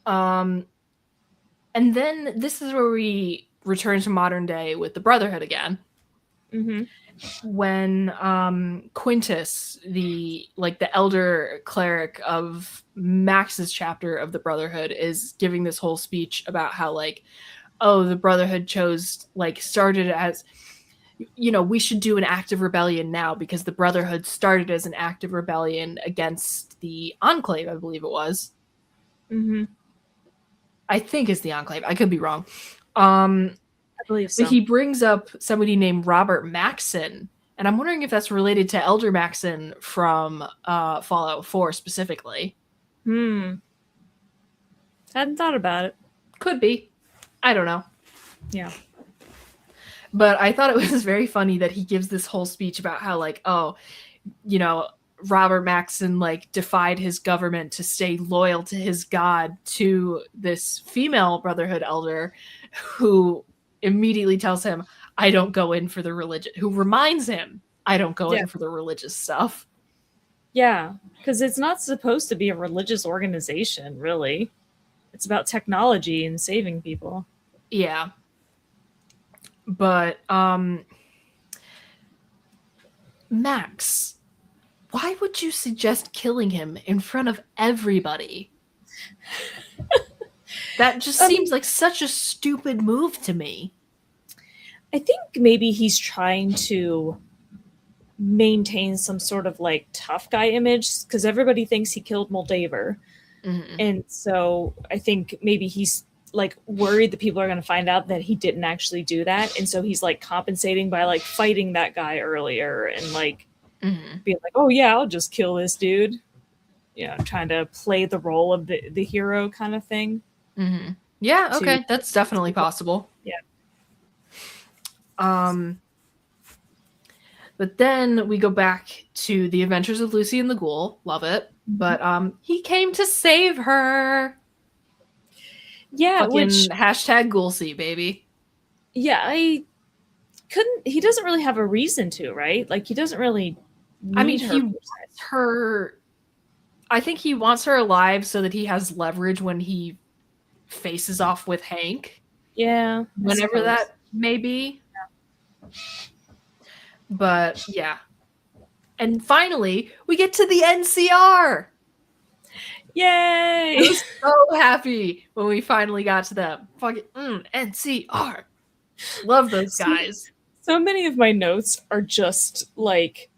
And then this is where we return to modern day with the Brotherhood again. Mm-hmm. When Quintus, the elder cleric of Max's chapter of the Brotherhood, is giving this whole speech about how the Brotherhood started as, we should do an act of rebellion now because the Brotherhood started as an act of rebellion against the Enclave, I believe it was. Mm-hmm. I think it's the Enclave. I could be wrong. I believe so. But he brings up somebody named Robert Maxson, and I'm wondering if that's related to Elder Maxson from Fallout 4 specifically. Hadn't thought about it. Could be. I don't know. Yeah. But I thought it was very funny that he gives this whole speech about how, Robert Maxson defied his government to stay loyal to his god to this female Brotherhood elder who immediately tells him, I don't go in for the religion, who reminds him, I don't go in for the religious stuff. Yeah, because it's not supposed to be a religious organization, really. It's about technology and saving people. Yeah. But, Max, why would you suggest killing him in front of everybody? That just seems like such a stupid move to me. I think maybe he's trying to maintain some sort of tough guy image because everybody thinks he killed Moldaver. Mm-hmm. And so I think maybe he's worried that people are going to find out that he didn't actually do that. And so he's compensating by fighting that guy earlier and being like, oh yeah, I'll just kill this dude. Trying to play the role of the hero kind of thing. Mm-hmm. Yeah, okay. That's definitely possible. Yeah. But then we go back to the Adventures of Lucy and the Ghoul. Love it. But he came to save her. Yeah, fucking hashtag Ghoulsy, baby. Yeah, I couldn't. He doesn't really have a reason to, right? Like he doesn't really I mean, need her he per wants se. her. I think he wants her alive so that he has leverage when he faces off with Hank, Yeah, I whenever suppose. that may be. But yeah. And finally, we get to the NCR. I Yay! was so happy when we finally got to them. Fucking NCR. Love those So, guys. so many of my notes are just like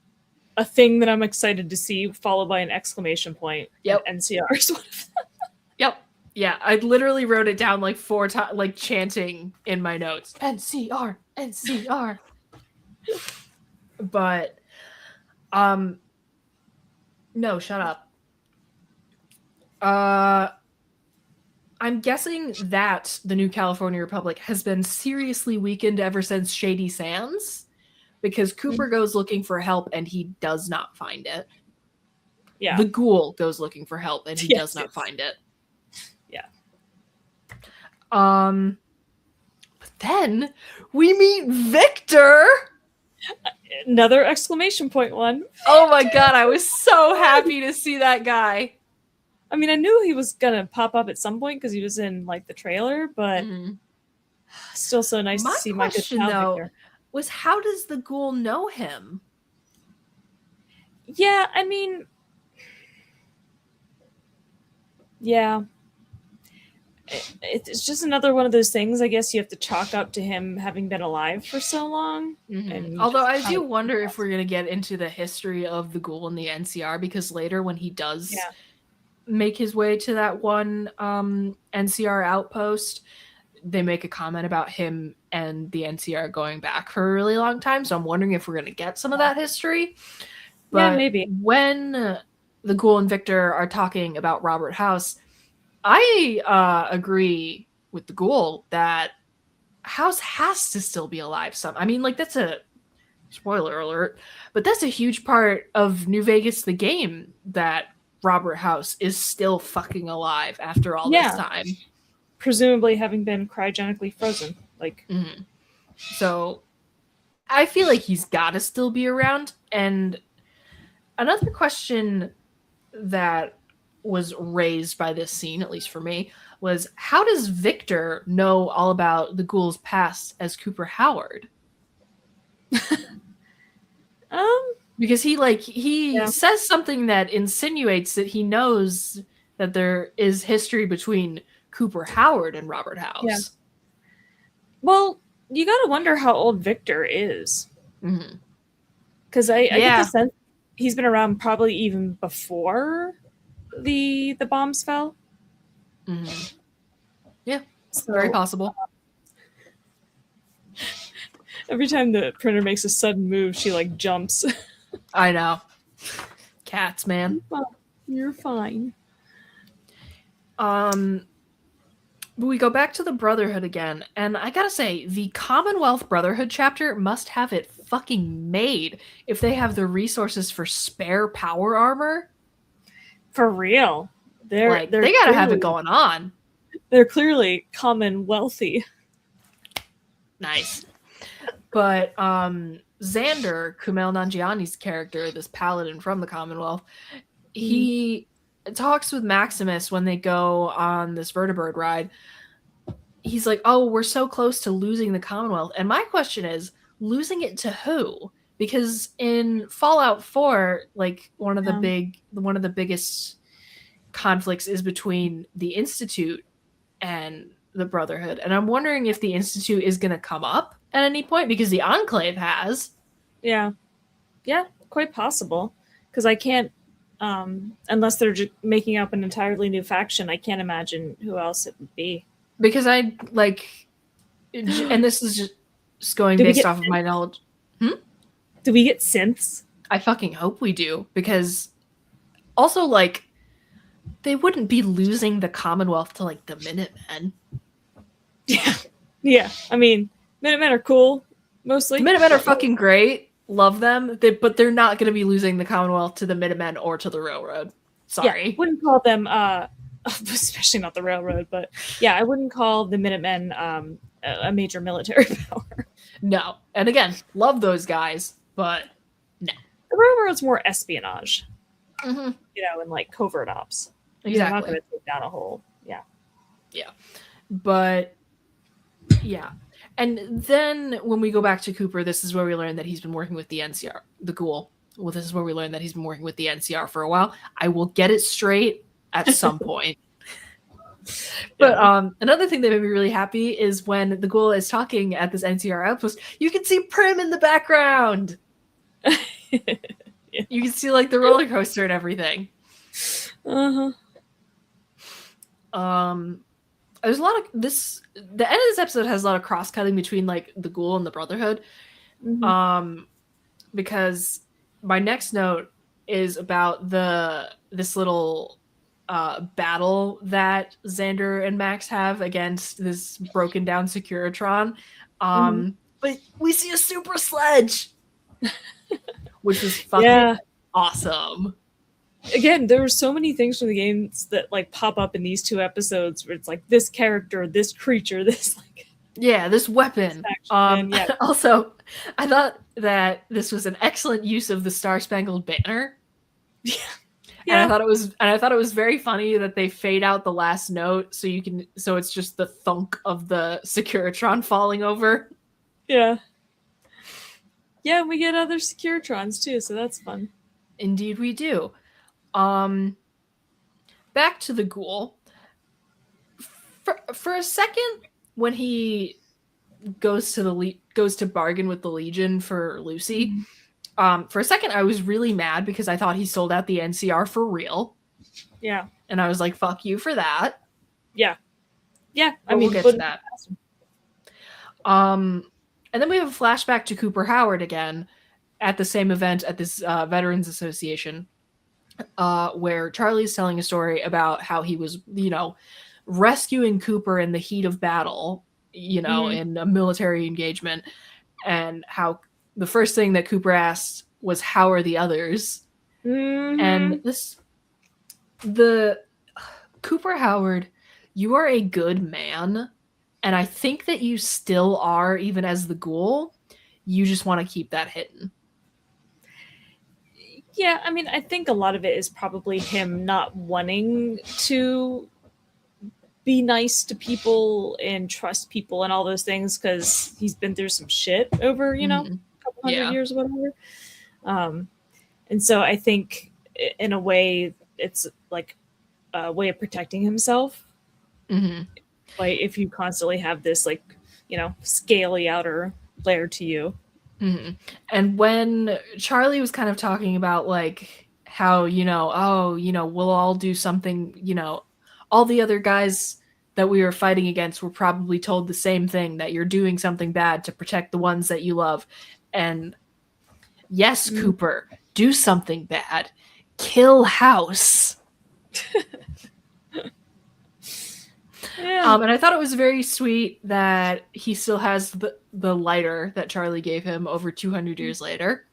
a thing that I'm excited to see, followed by an exclamation point, and Yep. NCR is one of them. Yep. Yeah, I literally wrote it down like 4 times, like chanting in my notes. NCR, NCR. But no, shut up. Uh I'm guessing that the New California Republic has been seriously weakened ever since Shady Sands because Cooper goes looking for help and he does not find it. Yeah. The ghoul goes looking for help and he does Yes. not Yes. find it. Yeah. But then we meet Victor. Another exclamation point one. Oh my god, I was so happy to see that guy. I mean, I knew he was gonna pop up at some point because he was in like the trailer, but Mhm. still so nice to My see my good question pal though Victor. was how does the ghoul know him? Yeah, I mean, yeah, it's just another one of those things. I guess you have to chalk up to him having been alive for so long, and you Although just I kind do of wonder if we're gonna get into the history of the ghoul in the NCR because later when he does yeah, make his way to that one NCR outpost, they make a comment about him and the NCR going back for a really long time. So I'm wondering if we're gonna get some of that history. yeah, But maybe. when the ghoul and Victor are talking about Robert House, I agree with the ghoul that House has to still be alive. I mean, like that's a spoiler alert, but that's a huge part of New Vegas, the game, that Robert House is still fucking alive after all this Yeah, time. presumably having been cryogenically frozen. Like, Mm-hmm. So I feel like he's got to still be around. And another question that was raised by this scene, at least for me, was how does Victor know all about the ghoul's past as Cooper Howard? um, Because he yeah, says something that insinuates that he knows that there is history between Cooper Howard and Robert yeah. House. Well, you got to wonder how old Victor is, Mm-hmm. because I get the Yeah. sense he's been around probably even before the bombs fell. Mm-hmm. Yeah, very So possible. every time the printer makes a sudden move, she like jumps. I know. Cats, man. You're fine. But we go back to the Brotherhood again, and I gotta say, the Commonwealth Brotherhood chapter must have it fucking made if they have the resources for spare power armor. For real. Like, They're they gotta have it clearly going on. they're clearly common wealthy. Nice. But Xander, Kumail Nanjiani's character, this paladin from the Commonwealth, he talks with Maximus when they go on this vertibird ride. He's like, "Oh, we're so close to losing the Commonwealth." And my question is, losing it to who? Because in Fallout 4, like one of the biggest conflicts is between the Institute and the Brotherhood. And I'm wondering if the Institute is going to come up at any point because the Enclave has. Yeah. Yeah, quite possible. Because I can't, unless they're just making up an entirely new faction, I can't imagine who else it would be. Because I like, and this is just going Do we based get off of my knowledge. do we get synths? I fucking hope we do. Because also, like, they wouldn't be losing the Commonwealth to, like, the Minutemen. Yeah. Yeah. I mean, Minutemen are cool, mostly. The Minutemen are fucking great. Love them. But they're not going to be losing the Commonwealth to the Minutemen or to the Railroad. Sorry. Yeah, wouldn't call them especially not the railroad, but yeah, I wouldn't call the Minutemen a major military power. No. And again, love those guys, but no. The Railroad's more espionage, Mm-hmm. and like covert ops. Exactly. Not going to take down a whole. Yeah. Yeah. But yeah. And then when we go back to Cooper, this is where we learn that he's been working with the NCR, the Ghoul. Well, this is where we learn that he's been working with the NCR for a while. I will get it straight at some point. But another thing that made me really happy is when the Ghoul is talking at this NCR outpost, you can see Prim in the background. You can see like the roller coaster and everything. Uh-huh. There's a lot of this. The end of this episode has a lot of cross cutting between like the Ghoul and the Brotherhood. Mm-hmm. Because my next note is about this little battle that Xander and Max have against this broken down Securitron. But we see a super sledge, which was fucking awesome. Again, there were so many things from the games that like pop up in these two episodes where it's like this character, this creature, this like this weapon. Also, I thought that this was an excellent use of the Star Spangled Banner. Yeah. And I thought it was very funny that they fade out the last note so it's just the thunk of the Securitron falling over. Yeah. Yeah, and we get other Securitrons too, so that's fun. Indeed we do. Back to the Ghoul. For a second, when he goes to bargain with the Legion for Lucy, for a second I was really mad because I thought he sold out the NCR for real. Yeah. And I was like, fuck you for that. Yeah. Yeah. But we'll get to that. And then we have a flashback to Cooper Howard again at the same event at this Veterans Association, where Charlie's telling a story about how he was, rescuing Cooper in the heat of battle, in a military engagement, and how the first thing that Cooper asked was, how are the others? And the Cooper Howard, you are a good man. And I think that you still are, even as the Ghoul. You just want to keep that hidden. Yeah, I mean, I think a lot of it is probably him not wanting to be nice to people and trust people and all those things because he's been through some shit over, a couple hundred years or whatever. And so I think in a way it's like a way of protecting himself. Like if you constantly have this like, scaly outer layer to you. And when Charlie was kind of talking about like how, we'll all do something, all the other guys that we were fighting against were probably told the same thing, that you're doing something bad to protect the ones that you love. And yes, Cooper, do something bad. Kill House. And I thought it was very sweet that he still has the lighter that Charlie gave him over 200 years later.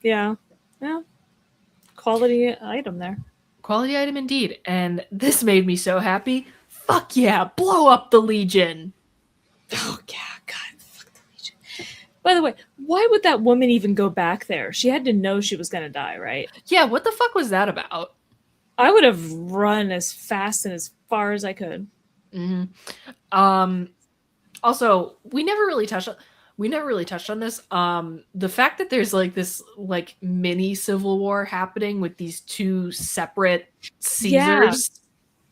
Yeah. Quality item there. Quality item indeed. And this made me so happy. Fuck yeah, blow up the Legion. Oh yeah, God, fuck the Legion. By the way, why would that woman even go back there? She had to know she was going to die, right? Yeah, what the fuck was that about? I would have run as fast and as far as I could. Also, we never really touched on this. The fact that there's like this like mini civil war happening with these two separate Caesars.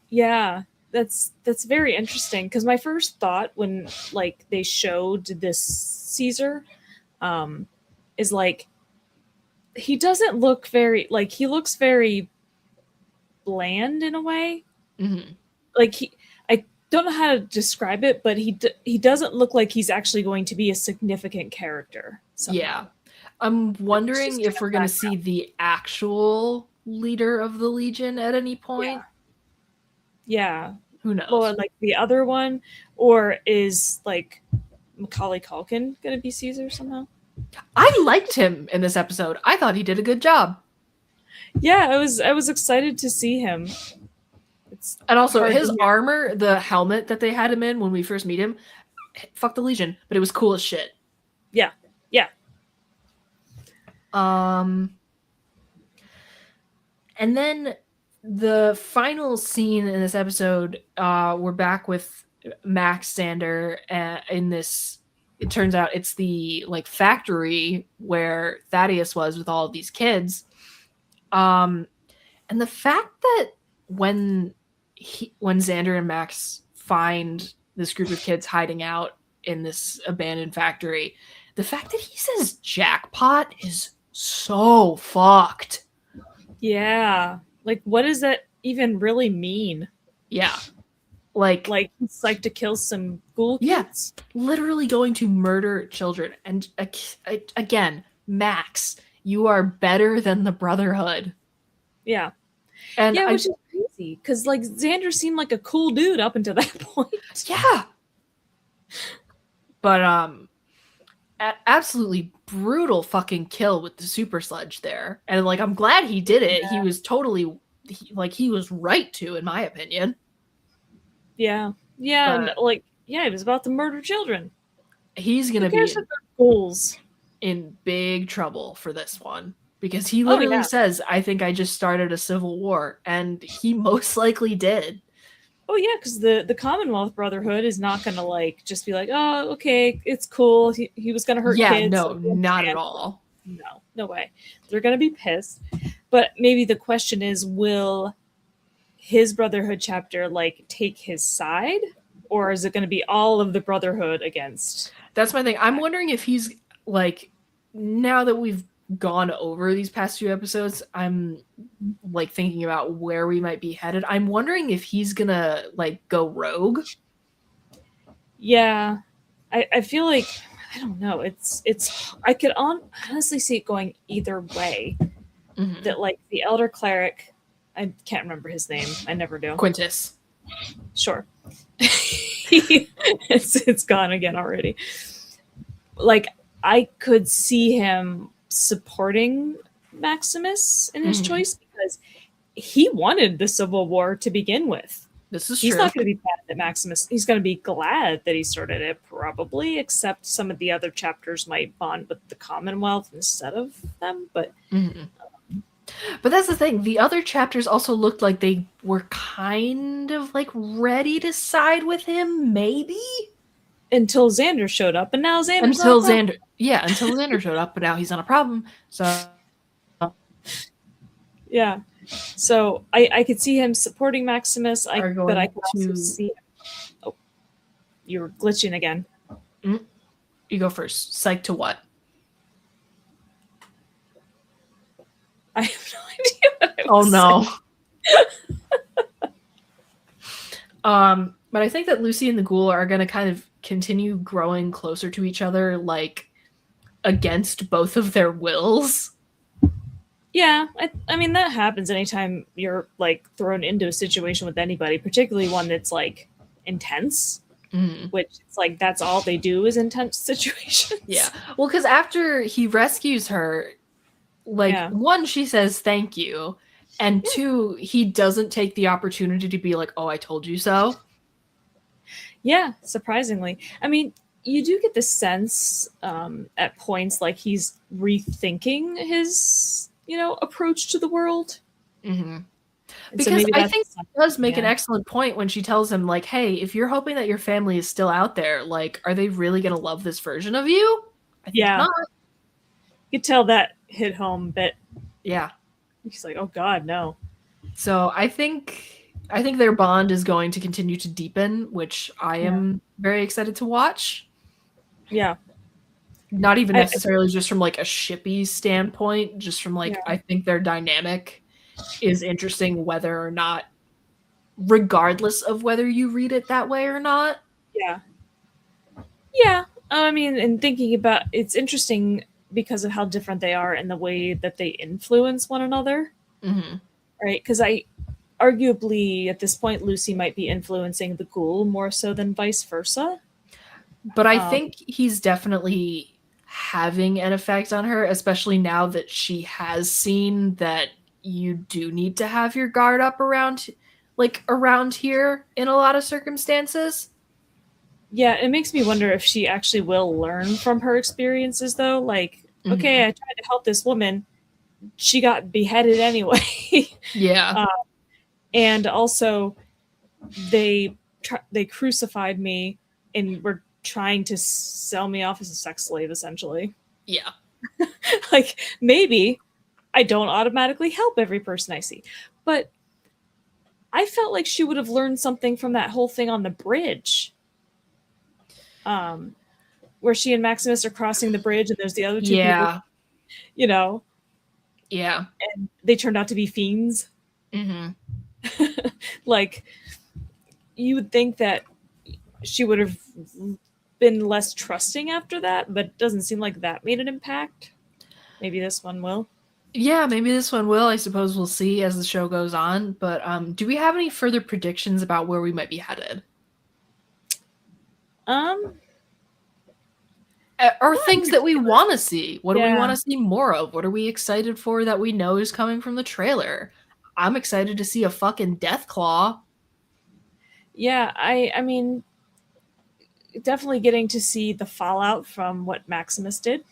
Yeah, that's very interesting because my first thought when like they showed this Caesar is like he doesn't look very like he looks very bland in a way. Like I don't know how to describe it, but he doesn't look like he's actually going to be a significant character somehow. Yeah, I'm wondering if we're going to see the actual leader of the Legion at any point. Yeah. Who knows? Or like the other one, or is like Macaulay Culkin going to be Caesar somehow? I liked him in this episode. I thought he did a good job. Yeah, I was excited to see him. And also his armor, the helmet that they had him in when we first meet him, fuck the Legion, but it was cool as shit. Yeah. Yeah. And then the final scene in this episode, we're back with Max Xander in this. It turns out it's the like factory where Thaddeus was with all of these kids. And the fact that when Xander and Max find this group of kids hiding out in this abandoned factory, the fact that he says jackpot is so fucked. Yeah. Like, what does that even really mean? Yeah. Like it's like to kill some ghoul kids? Yeah, literally going to murder children. And again, Max, you are better than the Brotherhood. Yeah. And yeah, which is crazy because like Xander seemed like a cool dude up until that point. Yeah. But absolutely brutal fucking kill with the super sludge there. And like I'm glad he did it. Yeah. He was totally he was right to, in my opinion. Yeah. Yeah, and like he was about to murder children. He's gonna be in big trouble for this one. Because he literally says, I think I just started a civil war. And he most likely did. Oh, yeah, because the Commonwealth Brotherhood is not going to, like, just be like, oh, okay, it's cool. He was going to hurt kids. Yeah, no, not at all. No way. They're going to be pissed. But maybe the question is, will his Brotherhood chapter, like, take his side? Or is it going to be all of the Brotherhood against? That's my thing. I'm wondering if he's, like, now that we've gone over these past few episodes, I'm like thinking about where we might be headed. I'm wondering if he's gonna like go rogue. Yeah, I feel like I don't know. It's I could honestly see it going either way. Mm-hmm. That like the elder cleric, I can't remember his name. I never do. Quintus. Sure. it's gone again already. Like I could see him supporting Maximus in his choice because he wanted the Civil War to begin with. This is He's true. not going to be mad at Maximus. He's going to be glad that he started it, probably, except some of the other chapters might bond with the Commonwealth instead of them. But but that's the thing. The other chapters also looked like they were kind of like ready to side with him, maybe? Until Xander showed up, and now Xander showed up, but now he's not a problem. So yeah, so I could see him supporting Maximus. But I could also see. Oh, you're glitching again. You go first. Psych to what? I have no idea what I was saying. But I think that Lucy and the Ghoul are going to kind of continue growing closer to each other, like, against both of their wills. Yeah, I mean, that happens anytime you're, like, thrown into a situation with anybody, particularly one that's, like, intense, which it's like, that's all they do is intense situations. Yeah. Well, because after he rescues her, like, one, she says thank you, and two, he doesn't take the opportunity to be like, oh, I told you so. Yeah, surprisingly. I mean, you do get the sense at points like he's rethinking his, approach to the world. Mm-hmm. Because I think she does make an excellent point when she tells him, like, hey, if you're hoping that your family is still out there, like, are they really going to love this version of you? I think not. You could tell that hit home, but yeah. He's like, oh, God, no. So I think their bond is going to continue to deepen, which I am very excited to watch. Yeah. Not even necessarily just from like a shippy standpoint, just from like, I think their dynamic is interesting whether or not, regardless of whether you read it that way or not. Yeah. Yeah. I mean, and thinking about it's interesting because of how different they are and the way that they influence one another. Mm-hmm. Right? Because arguably, at this point, Lucy might be influencing the Ghoul more so than vice versa. But I think he's definitely having an effect on her, especially now that she has seen that you do need to have your guard up around here in a lot of circumstances. Yeah, it makes me wonder if she actually will learn from her experiences, though. Like, okay, Mm-hmm. I tried to help this woman. She got beheaded anyway. Yeah. uh, and also, they crucified me and were trying to sell me off as a sex slave, essentially. Yeah. Like, maybe I don't automatically help every person I see, but I felt like she would have learned something from that whole thing on the bridge. Um, where she and Maximus are crossing the bridge, and there's the other two people, Yeah. you know, Yeah. and they turned out to be fiends. Mm-hmm. Like, you would think that she would have been less trusting after that, but it doesn't seem like that made an impact. Maybe this one will. Yeah, maybe this one will. I suppose we'll see as the show goes on. But do we have any further predictions about where we might be headed? Um, Or not things that we want to see? What do we want yeah, to see more of? What are we excited for that we know is coming from the trailer? I'm excited to see a fucking death claw. yeah. I mean, definitely getting to see the fallout from what Maximus did.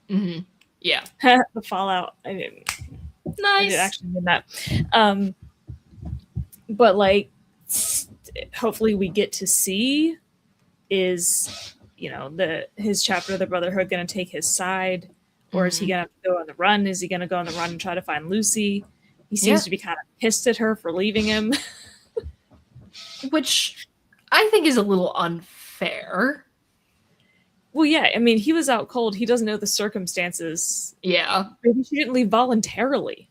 Hmm. Yeah. The fallout. I did Nice. actually mean that. Um, but like, hopefully we get to see is, the his chapter of the Brotherhood going to take his side, or is he Hmm. going to go on the run? Is he going to go on the run and try to find Lucy? He seems Yeah. to be kind of pissed at her for leaving him. Which I think is a little unfair. Well, yeah, I mean, he was out cold. He doesn't know the circumstances. Yeah. Maybe she didn't leave voluntarily.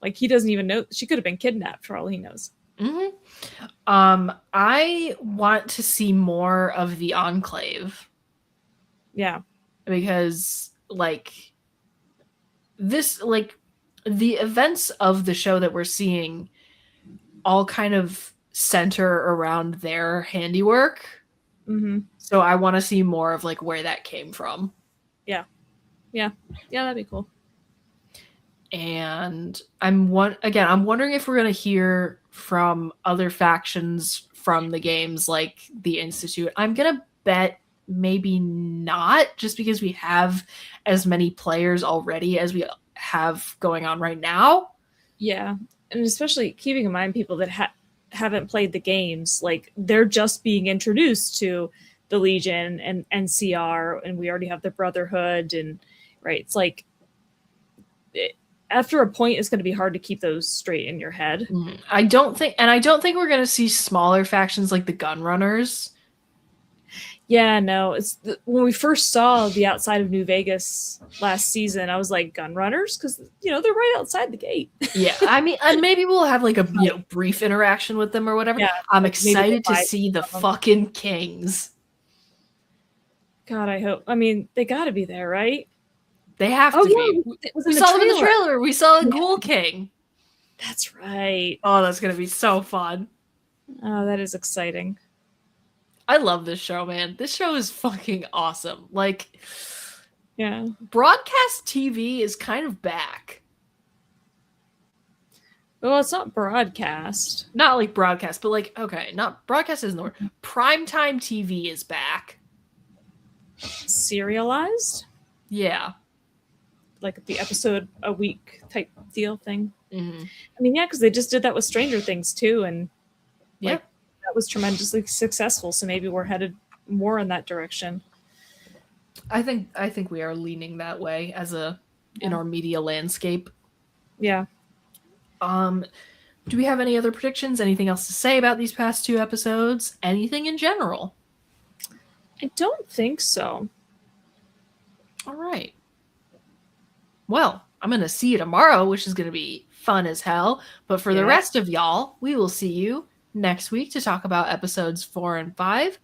Like, he doesn't even know. She could have been kidnapped for all he knows. Hmm. I want to see more of the Enclave Yeah. because, like the events of the show that we're seeing all kind of center around their handiwork. Mm-hmm. So I want to see more of like where that came from. Yeah. Yeah. Yeah, that'd be cool. And I'm wondering if we're going to hear from other factions from the games like the Institute. I'm going to bet maybe not, just because we have as many players already as we have going on right now. Yeah. And especially keeping in mind people that haven't played the games, like they're just being introduced to the Legion and NCR, and we already have the Brotherhood, and right, it's like after a point, it's going to be hard to keep those straight in your head. I don't think we're going to see smaller factions like the Gunrunners. Yeah, no, when we first saw the outside of New Vegas last season, I was like, gun runners, because they're right outside the gate. Yeah, I mean, and maybe we'll have like a brief interaction with them or whatever. Yeah, I'm like maybe excited to see the fucking Kings. God, I hope. I mean, they got to be there, right? They have to be. We saw them in the trailer. We saw a Ghoul King. That's right. Oh, that's gonna be so fun. Oh, that is exciting. I love this show, man. This show is fucking awesome. Like, yeah, broadcast TV is kind of back. Well, it's not broadcast. Not like broadcast, but like, okay, not broadcast isn't the word. Primetime TV is back. Serialized? Yeah. Like the episode a week type deal thing. Mm-hmm. I mean, yeah, because they just did that with Stranger Things too, and yeah, that was tremendously successful. So maybe we're headed more in that direction. I think we are leaning that way in our media landscape. Yeah. Do we have any other predictions? Anything else to say about these past 2 episodes? Anything in general? I don't think so. All right. Well, I'm going to see you tomorrow, which is going to be fun as hell. But for the rest of y'all, we will see you next week to talk about episodes 4 and 5.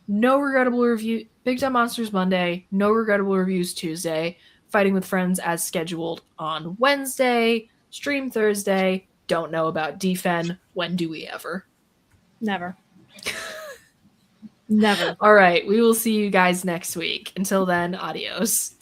No regrettable review. Big Dumb Monsters Monday. No regrettable reviews Tuesday. Fighting with Friends as scheduled on Wednesday. Stream Thursday. Don't know about Defen. When do we ever? Never. Never. All right. We will see you guys next week. Until then, adios.